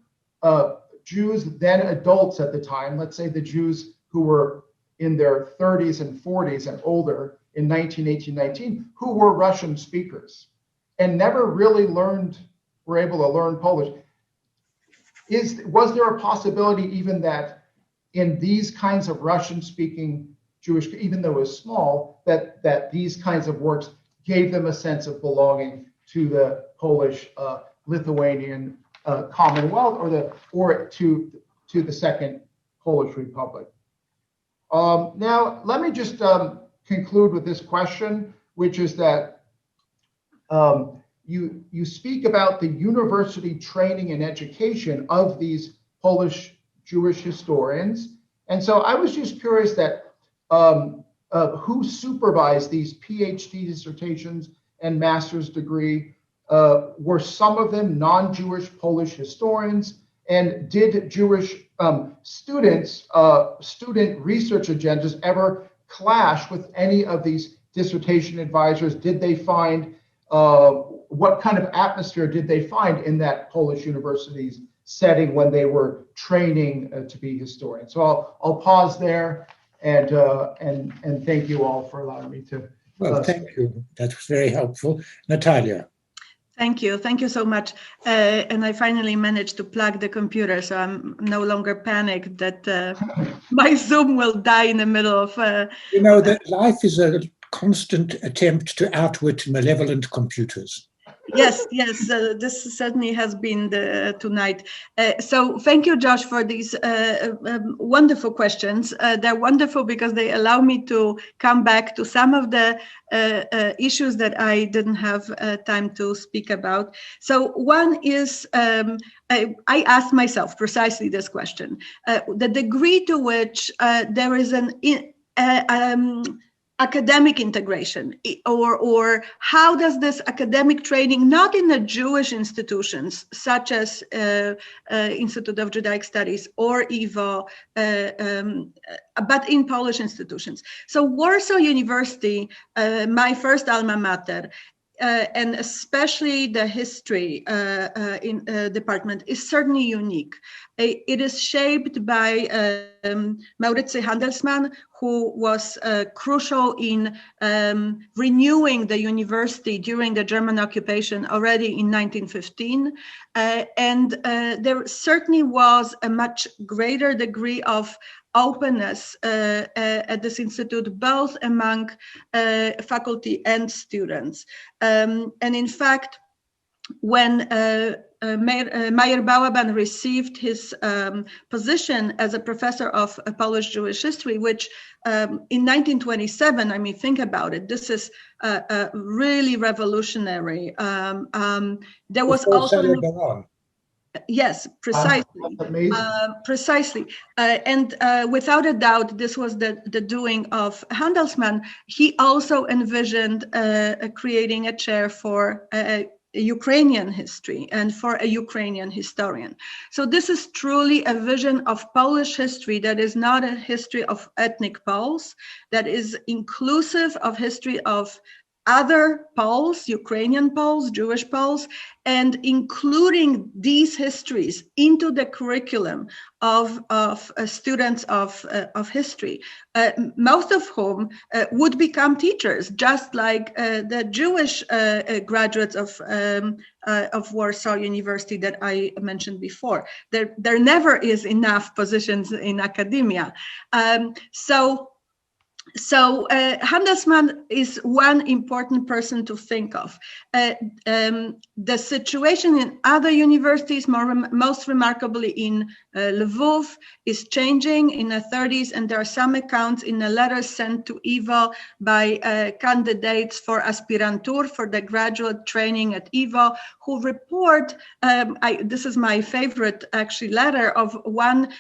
Jews, then adults at the time, let's say the Jews who were in their 30s and 40s and older in 1918-19, who were Russian speakers and never really were able to learn Polish. Was there a possibility even that in these kinds of Russian-speaking Jewish, even though it was small, that these kinds of works gave them a sense of belonging to the Polish Lithuanian Commonwealth or to the Second Polish Republic? Now, let me just conclude with this question, which is that you speak about the university training and education of these Polish Jewish historians. And so I was just curious that who supervised these PhD dissertations and master's degree? Were some of them non-Jewish Polish historians? And did Jewish student research agendas ever clash with any of these dissertation advisors? Did they find, what kind of atmosphere did they find in that Polish university's setting when they were training to be historians? So I'll pause there and thank you all for allowing me to. Well, thank you. That was very helpful. Natalia. Thank you. Thank you so much. And I finally managed to plug the computer, so I'm no longer panicked that my Zoom will die in the middle of... You know, that life is a constant attempt to outwit malevolent computers. Yes, this certainly has been tonight. So thank you, Josh, for these wonderful questions. They're wonderful because they allow me to come back to some of the issues that I didn't have time to speak about. So one is, I asked myself precisely this question, the degree to which there is an academic integration, or how does this academic training, not in the Jewish institutions such as Institute of Judaic Studies or IWO, but in Polish institutions. So Warsaw University, my first alma mater, and especially the history department, is certainly unique. It is shaped by Maurycy Handelsman, who was crucial in renewing the university during the German occupation already in 1915. And there certainly was a much greater degree of openness at this institute, both among faculty and students. And in fact, when Meyer Balaban received his position as a professor of Polish Jewish history, which in 1927, I mean, think about it, this is really revolutionary. There was also... Yes, precisely. Precisely. And without a doubt, this was the doing of Handelsman. He also envisioned creating a chair for Ukrainian history and for a Ukrainian historian. So this is truly a vision of Polish history that is not a history of ethnic Poles, that is inclusive of history of other Poles, Ukrainian Poles, Jewish Poles, and including these histories into the curriculum of students of history, most of whom would become teachers, just like the Jewish graduates of Warsaw University that I mentioned before. There never is enough positions in academia. So Handelsman is one important person to think of. The situation in other universities, most remarkably in Lvov, is changing in the 30s, and there are some accounts in a letter sent to EVO by candidates for aspirantur, for the graduate training at EVO, who report, this is my favorite actually letter of one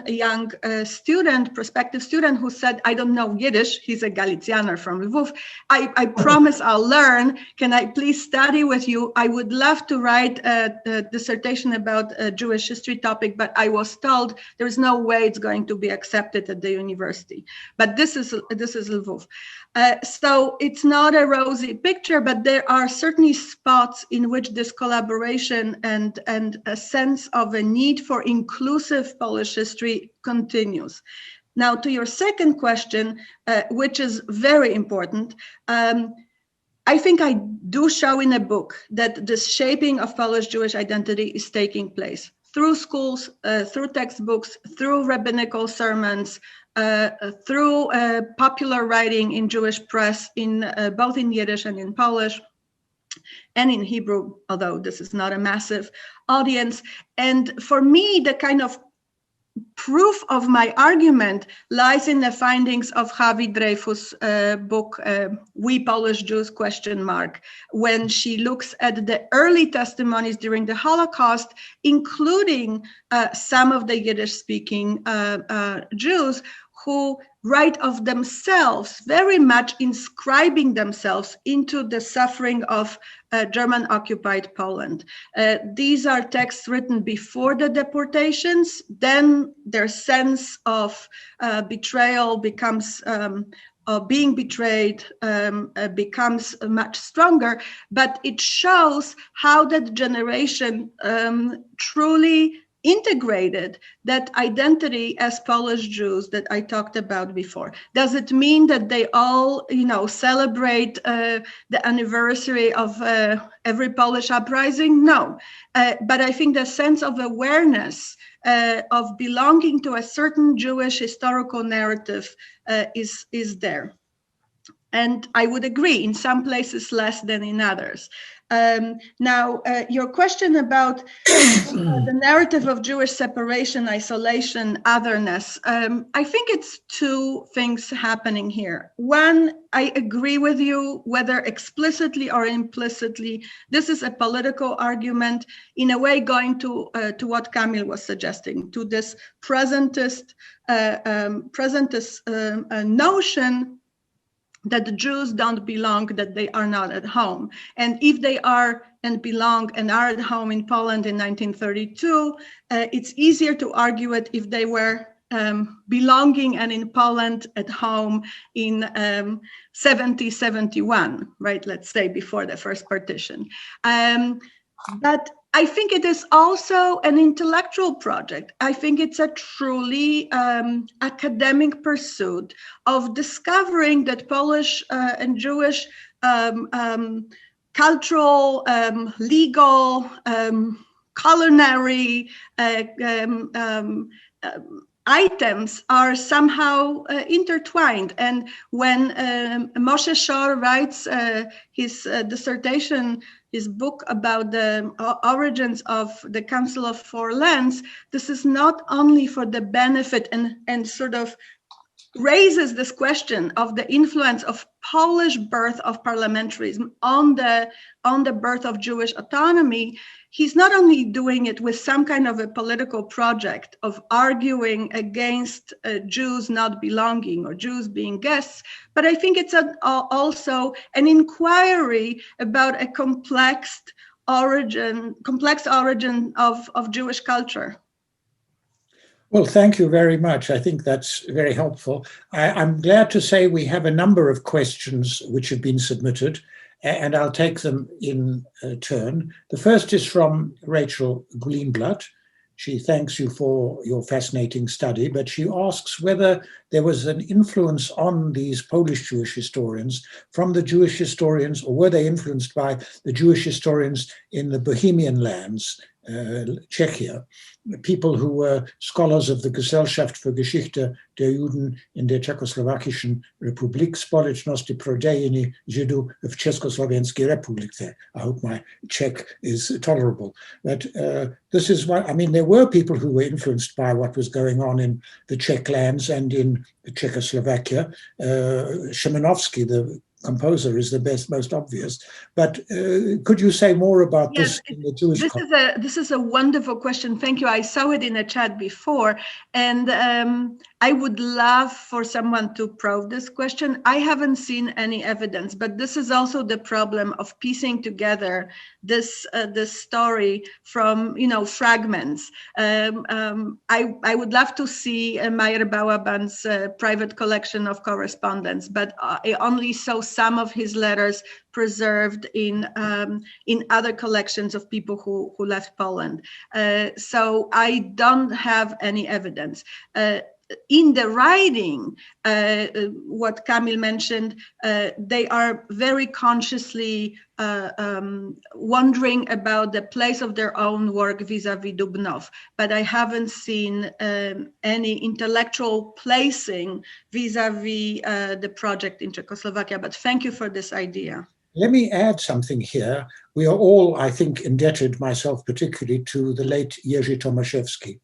young student, prospective student, who said, I don't know Yiddish, he's a Galicianer from Lvov, I promise I'll learn, can I please study with you? I would love to write a dissertation about a Jewish history topic, but I was told there's no way it's going to be accepted at the university. But this is Lvov. So it's not a rosy picture, but there are certainly spots in which this collaboration and a sense of a need for inclusive Polish history continues. Now, to your second question, which is very important, I think I do show in a book that this shaping of Polish Jewish identity is taking place through schools, through textbooks, through rabbinical sermons, through popular writing in Jewish press, both in Yiddish and in Polish, and in Hebrew, although this is not a massive audience. And for me, the kind of proof of my argument lies in the findings of Javi Dreyfus' book, We Polish Jews, ? When she looks at the early testimonies during the Holocaust, including some of the Yiddish-speaking Jews who write of themselves, very much inscribing themselves into the suffering of German-occupied Poland. These are texts written before the deportations. Then their sense of betrayal becomes, being betrayed becomes much stronger, but it shows how that generation truly integrated that identity as Polish Jews that I talked about before. Does it mean that they all, celebrate the anniversary of every Polish uprising? No, but I think the sense of awareness of belonging to a certain Jewish historical narrative is there. And I would agree, in some places less than in others. Now, your question about the narrative of Jewish separation, isolation, otherness, I think it's two things happening here. One, I agree with you, whether explicitly or implicitly, this is a political argument, in a way going to what Kamil was suggesting, to this presentist notion that the Jews don't belong, that they are not at home. And if they are and belong and are at home in Poland in 1932, it's easier to argue it if they were belonging and in Poland at home in 70-71, right? Let's say before the first partition. But I think it is also an intellectual project. I think it's a truly academic pursuit of discovering that Polish and Jewish cultural, legal, culinary items are somehow intertwined. And when Moshe Shor writes his dissertation, his book about the origins of the Council of Four Lands, this is not only for the benefit and sort of raises this question of the influence of Polish birth of parliamentarism on the birth of Jewish autonomy. He's not only doing it with some kind of a political project of arguing against Jews not belonging or Jews being guests, but I think it's also an inquiry about a complex origin of Jewish culture. Well, thank you very much. I think that's very helpful. I'm glad to say we have a number of questions which have been submitted, and I'll take them in turn. The first is from Rachel Greenblatt. She thanks you for your fascinating study, but she asks whether there was an influence on these Polish Jewish historians from the Jewish historians, or were they influenced by the Jewish historians in the Bohemian lands, Czechia, people who were scholars of the Gesellschaft für Geschichte der Juden in der Czechoslovakian Republik, Społeczności Prodejnej Żydów w Czechoslovenskiej Republice. I hope my Czech is tolerable. But this is why, I mean, there were people who were influenced by what was going on in the Czech lands and in Czechoslovakia. Szymanowski, the composer, is the most obvious. But could you say more about this in the Jewish context? This is a wonderful question. Thank you. I saw it in a chat before, and I would love for someone to probe this question. I haven't seen any evidence, but this is also the problem of piecing together this story from fragments. I would love to see Meyer Bauerbahn's private collection of correspondence, but I only saw some of his letters preserved in other collections of people who left Poland. So I don't have any evidence. In the writing, what Kamil mentioned, they are very consciously wondering about the place of their own work vis-a-vis Dubnov, but I haven't seen any intellectual placing vis-a-vis the project in Czechoslovakia, but thank you for this idea. Let me add something here. We are all, I think, indebted, myself particularly, to the late Jerzy Tomaszewski.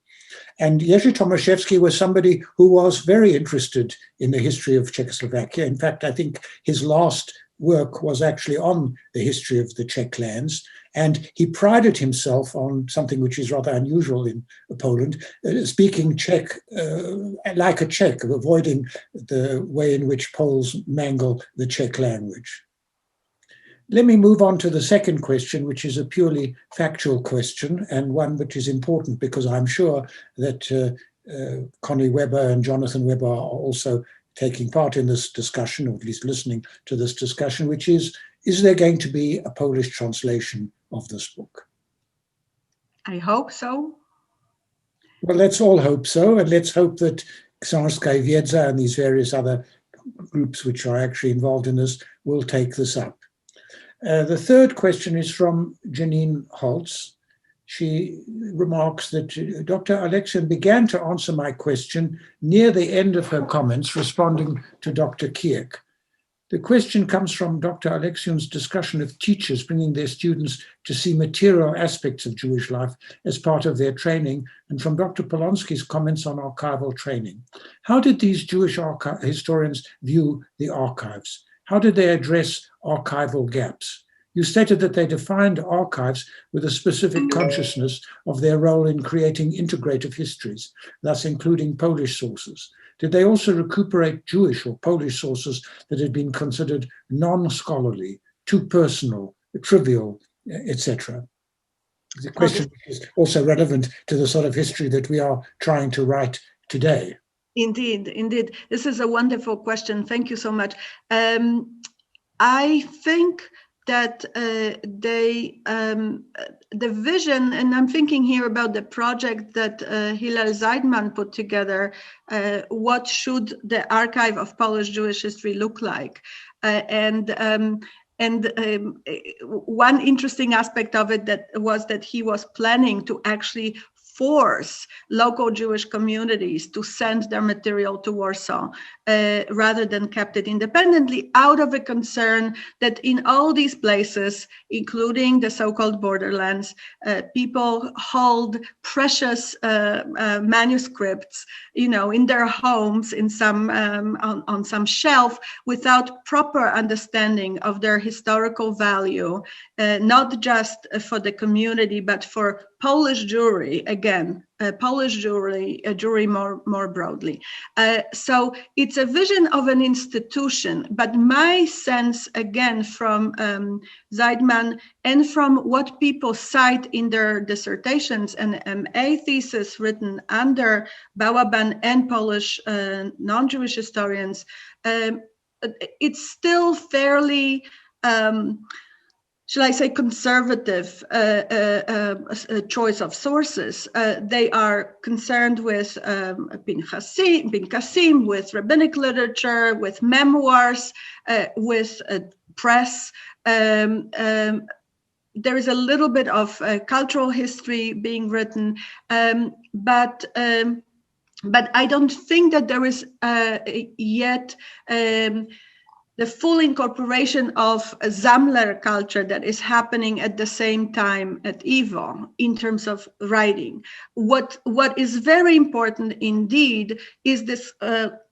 And Jerzy Tomaszewski was somebody who was very interested in the history of Czechoslovakia. In fact, I think his last work was actually on the history of the Czech lands. And he prided himself on something which is rather unusual in Poland, speaking Czech like a Czech, avoiding the way in which Poles mangle the Czech language. Let me move on to the second question, which is a purely factual question, and one which is important because I'm sure that Connie Webber and Jonathan Webber are also taking part in this discussion, or at least listening to this discussion, which is there going to be a Polish translation of this book? I hope so. Well, let's all hope so, and let's hope that Książka i Wiedza and these various other groups which are actually involved in this will take this up. The third question is from Janine Holtz. She remarks that Dr. Alexian began to answer my question near the end of her comments, responding to Dr. Kirk. The question comes from Dr. Alexian's discussion of teachers bringing their students to see material aspects of Jewish life as part of their training, and from Dr. Polonsky's comments on archival training. How did these Jewish historians view the archives? How did they address archival gaps? You stated that they defined archives with a specific consciousness of their role in creating integrative histories, thus including Polish sources. Did they also recuperate Jewish or Polish sources that had been considered non-scholarly, too personal, trivial, etc.? The question is also relevant to the sort of history that we are trying to write today? Indeed, indeed. This is a wonderful question. Thank you so much. I think that the vision, and I'm thinking here about the project that Hillel Zeidman put together, what should the archive of Polish Jewish history look like? One interesting aspect of it was that he was planning to actually force local Jewish communities to send their material to Warsaw rather than kept it independently, out of a concern that in all these places, including the so-called borderlands, people hold precious manuscripts, in their homes, in some on some shelf, without proper understanding of their historical value, not just for the community, but for Polish Jewry, again, Polish Jewry more broadly. So it's a vision of an institution, but my sense, again, from Zeidman and from what people cite in their dissertations and MA thesis written under Bałaban and Polish non-Jewish historians, it's still fairly shall I say, conservative choice of sources. They are concerned with Bin Qasim, with rabbinic literature, with memoirs, with press. There is a little bit of cultural history being written, but I don't think that there is yet the full incorporation of a Sammler culture that is happening at the same time at YIVO in terms of writing. What is very important indeed is this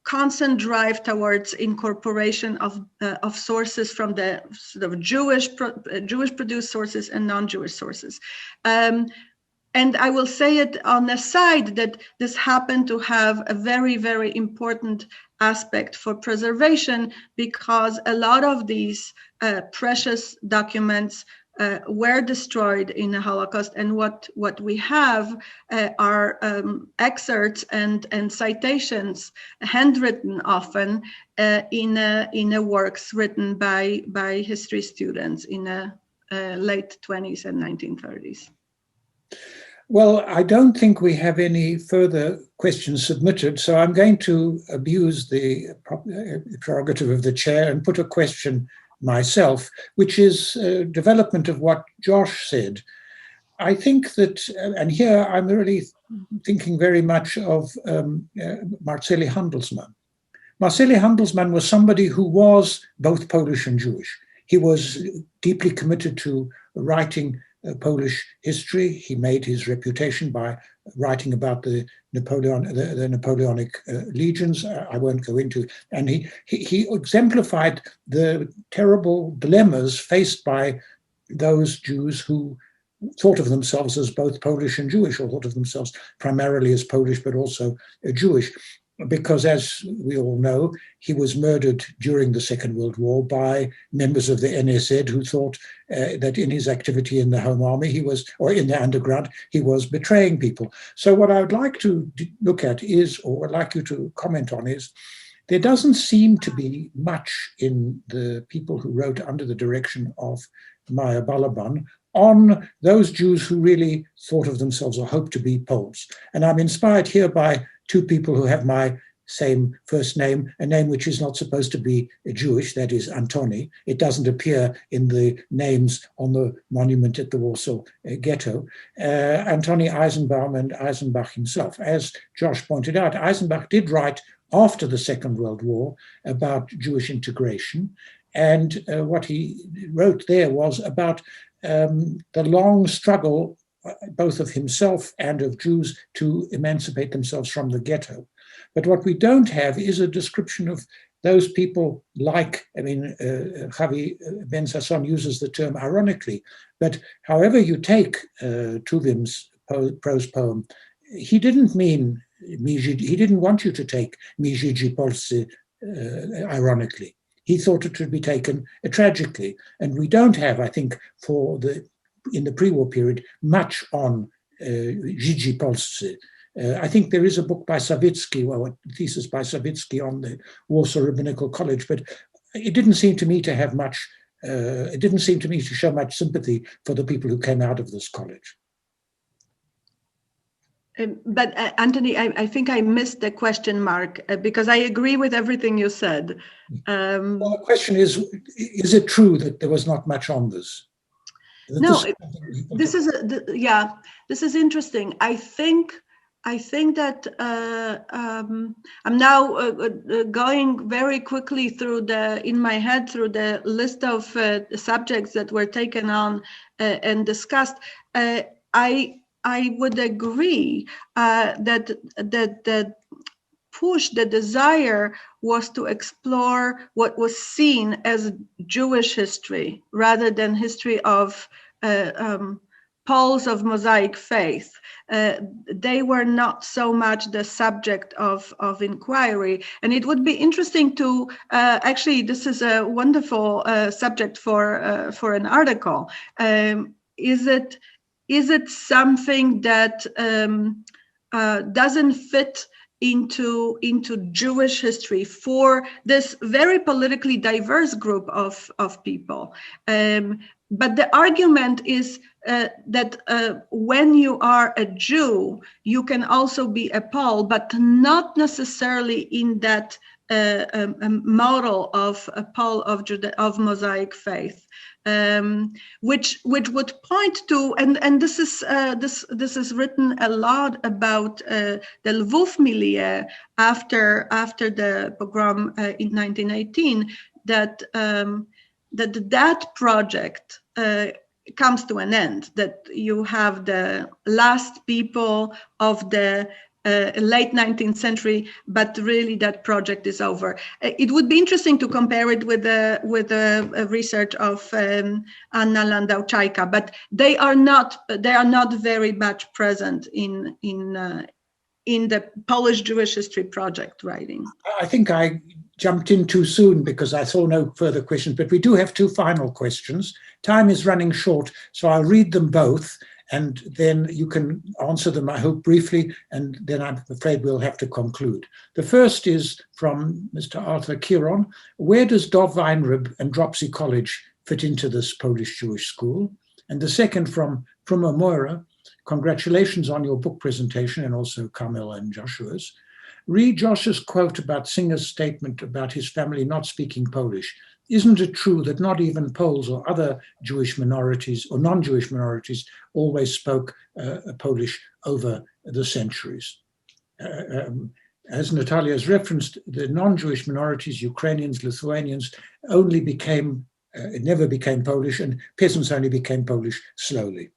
constant drive towards incorporation of sources from the sort of Jewish produced sources and non-Jewish sources. And I will say it on the side that this happened to have a very, very important aspect for preservation, because a lot of these precious documents were destroyed in the Holocaust, and what we have are excerpts and citations, handwritten often, in works written by history students in the late 20s and 1930s. Well, I don't think we have any further questions submitted, so I'm going to abuse the prerogative of the chair and put a question myself, which is development of what Josh said. I think that, and here I'm really thinking very much of Marceli Handelsman. Marceli Handelsman was somebody who was both Polish and Jewish. He was deeply committed to writing Polish history. He made his reputation by writing about the Napoleonic legions. I won't go into, and he exemplified the terrible dilemmas faced by those Jews who thought of themselves as both Polish and Jewish, or thought of themselves primarily as Polish but also Jewish. Because, as we all know, he was murdered during the Second World War by members of the NSZ who thought that in his activity in the Home Army, or in the underground, he was betraying people. So what I would like to look at is, or would like you to comment on is, there doesn't seem to be much in the people who wrote under the direction of Meyer Balaban on those Jews who really thought of themselves or hoped to be Poles. And I'm inspired here by two people who have my same first name, a name which is not supposed to be Jewish, that is Antoni. It doesn't appear in the names on the monument at the Warsaw Ghetto. Antoni Eisenbaum and Eisenbach himself. As Josh pointed out, Eisenbach did write after the Second World War about Jewish integration. And what he wrote there was about the long struggle, both of himself and of Jews, to emancipate themselves from the ghetto. But what we don't have is a description of those people like, Javi Ben-Sasson uses the term ironically, but however you take Tuwim's prose poem, he didn't mean, he didn't want you to take Mi Żydzi Polscy ironically. He thought it should be taken tragically. And we don't have, I think, in the pre-war period, much on Żydzi Polscy. I think there is a book by Savitsky, well, a thesis by Savitsky on the Warsaw Rabbinical College, but it didn't seem to me to have much, it didn't seem to me to show much sympathy for the people who came out of this college. But Anthony, I think I missed the question mark because I agree with everything you said. Well, the question is it true that there was not much on this? No, this is interesting. I think that I'm now going very quickly through in my head through the list of subjects that were taken on and discussed. I would agree that the push, the desire was to explore what was seen as Jewish history rather than history of Poles of Mosaic faith. They were not so much the subject of inquiry. And it would be interesting to, actually, this is a wonderful subject for an article. Is it something that doesn't fit into Jewish history for this very politically diverse group of people? But the argument is that when you are a Jew, you can also be a Pole, but not necessarily in that model of a Pole of Mosaic faith. Which would point to, and this is written a lot about the Lvov milieu after the pogrom in 1918, that project comes to an end, that you have the last people of the late 19th century, but really that project is over. It would be interesting to compare it with the research of Anna Landau-Czajka, but they are not very much present in the Polish Jewish history project writing. I think I jumped in too soon because I saw no further questions, but we do have two final questions. Time is running short, so I'll read them both, and then you can answer them, I hope, briefly, and then I'm afraid we'll have to conclude. The first is from Mr. Arthur Kiron. Where does Dov Weinrib and Dropsy College fit into this Polish Jewish school? And the second from Moira. Congratulations on your book presentation, and also Carmela and Joshua's. Read Josh's quote about Singer's statement about his family not speaking Polish. Isn't it true that not even Poles or other Jewish minorities or non-Jewish minorities always spoke Polish over the centuries? As Natalia has referenced, the non-Jewish minorities, Ukrainians, Lithuanians, never became Polish, and peasants only became Polish slowly.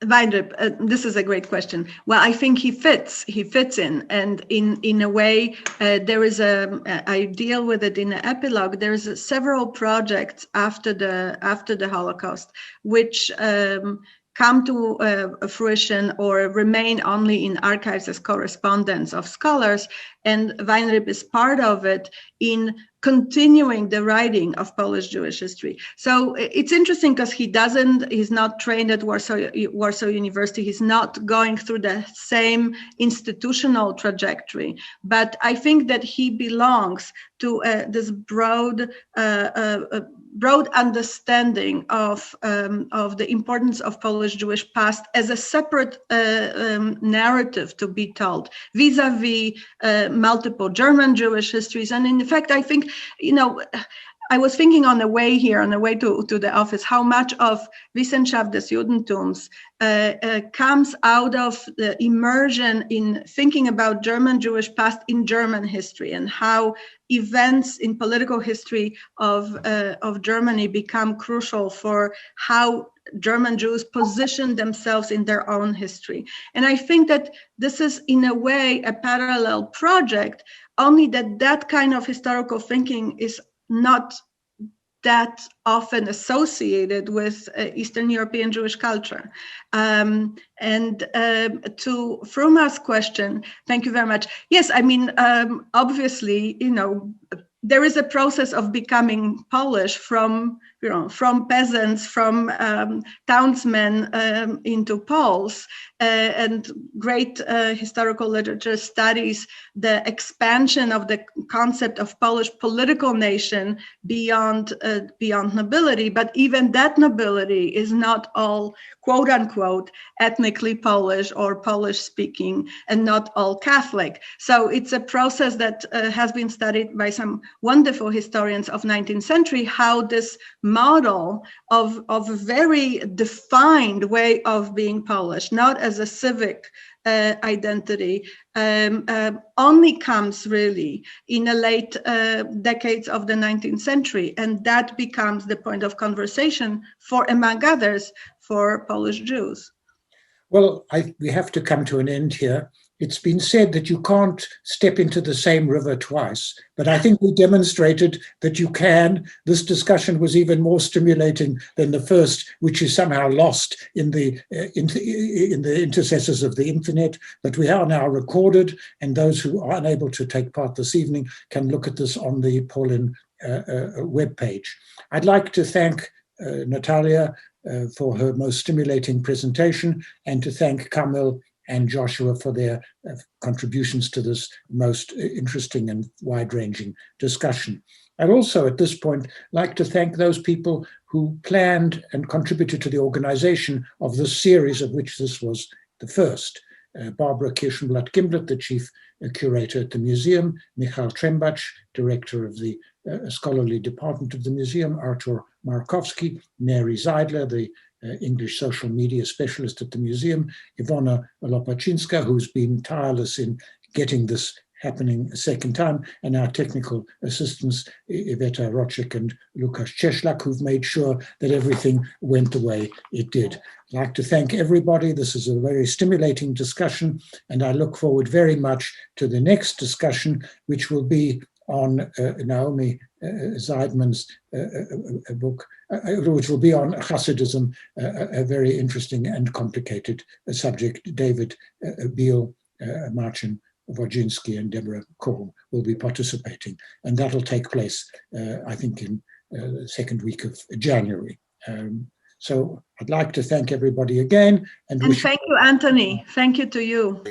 Weinrib, this is a great question. Well, I think he fits in, and in a way, there is I deal with it in the epilogue. There's several projects after the Holocaust, which come to fruition or remain only in archives as correspondence of scholars, and Weinrib is part of it in continuing the writing of Polish Jewish history. So it's interesting because he's not trained at Warsaw University, he's not going through the same institutional trajectory, but I think that he belongs to this broad understanding of the importance of Polish Jewish past as a separate narrative to be told vis-a-vis multiple German Jewish histories. And in fact, I think, I was thinking on the way to the office, how much of Wissenschaft des Judentums comes out of the immersion in thinking about German Jewish past in German history, and how events in political history of Germany become crucial for how German Jews position themselves in their own history. And I think that this is in a way a parallel project, only that kind of historical thinking is not that often associated with Eastern European Jewish culture. And to Fruma's question, thank you very much. Yes, I mean, obviously, there is a process of becoming Polish from from peasants, from townsmen into Poles, and great historical literature studies the expansion of the concept of Polish political nation beyond nobility. But even that nobility is not all, quote unquote, ethnically Polish or Polish speaking, and not all Catholic. So it's a process that has been studied by some wonderful historians of 19th century, how this model of a very defined way of being Polish, not as a civic identity, only comes really in the late decades of the 19th century. And that becomes the point of conversation for, among others, for Polish Jews. Well, we have to come to an end here. It's been said that you can't step into the same river twice, but I think we demonstrated that you can. This discussion was even more stimulating than the first, which is somehow lost in the intercessors of the internet. But we are now recorded, and those who are unable to take part this evening can look at this on the Polin webpage. I'd like to thank Natalia for her most stimulating presentation, and to thank Kamil and Joshua for their contributions to this most interesting and wide-ranging discussion. I'd also, at this point, like to thank those people who planned and contributed to the organization of this series, of which this was the first. Barbara Kirschenblatt-Gimblet, the chief curator at the museum, Michal Trembach, director of the scholarly department of the museum, Artur Markowski, Mary Zeidler, the English social media specialist at the museum, Ivona Lopaczynska, who's been tireless in getting this happening a second time, and our technical assistants, Iveta Roczek and Lukasz Cieślak, who've made sure that everything went the way it did. I'd like to thank everybody. This is a very stimulating discussion, and I look forward very much to the next discussion, which will be on Naomi Zeidman's book, which will be on Hasidism, a very interesting and complicated subject. David Beal, Marcin Wojcinski, and Deborah Kohl will be participating, and that'll take place, I think, in the second week of January. So I'd like to thank everybody again, and thank you, Anthony. Thank you to you.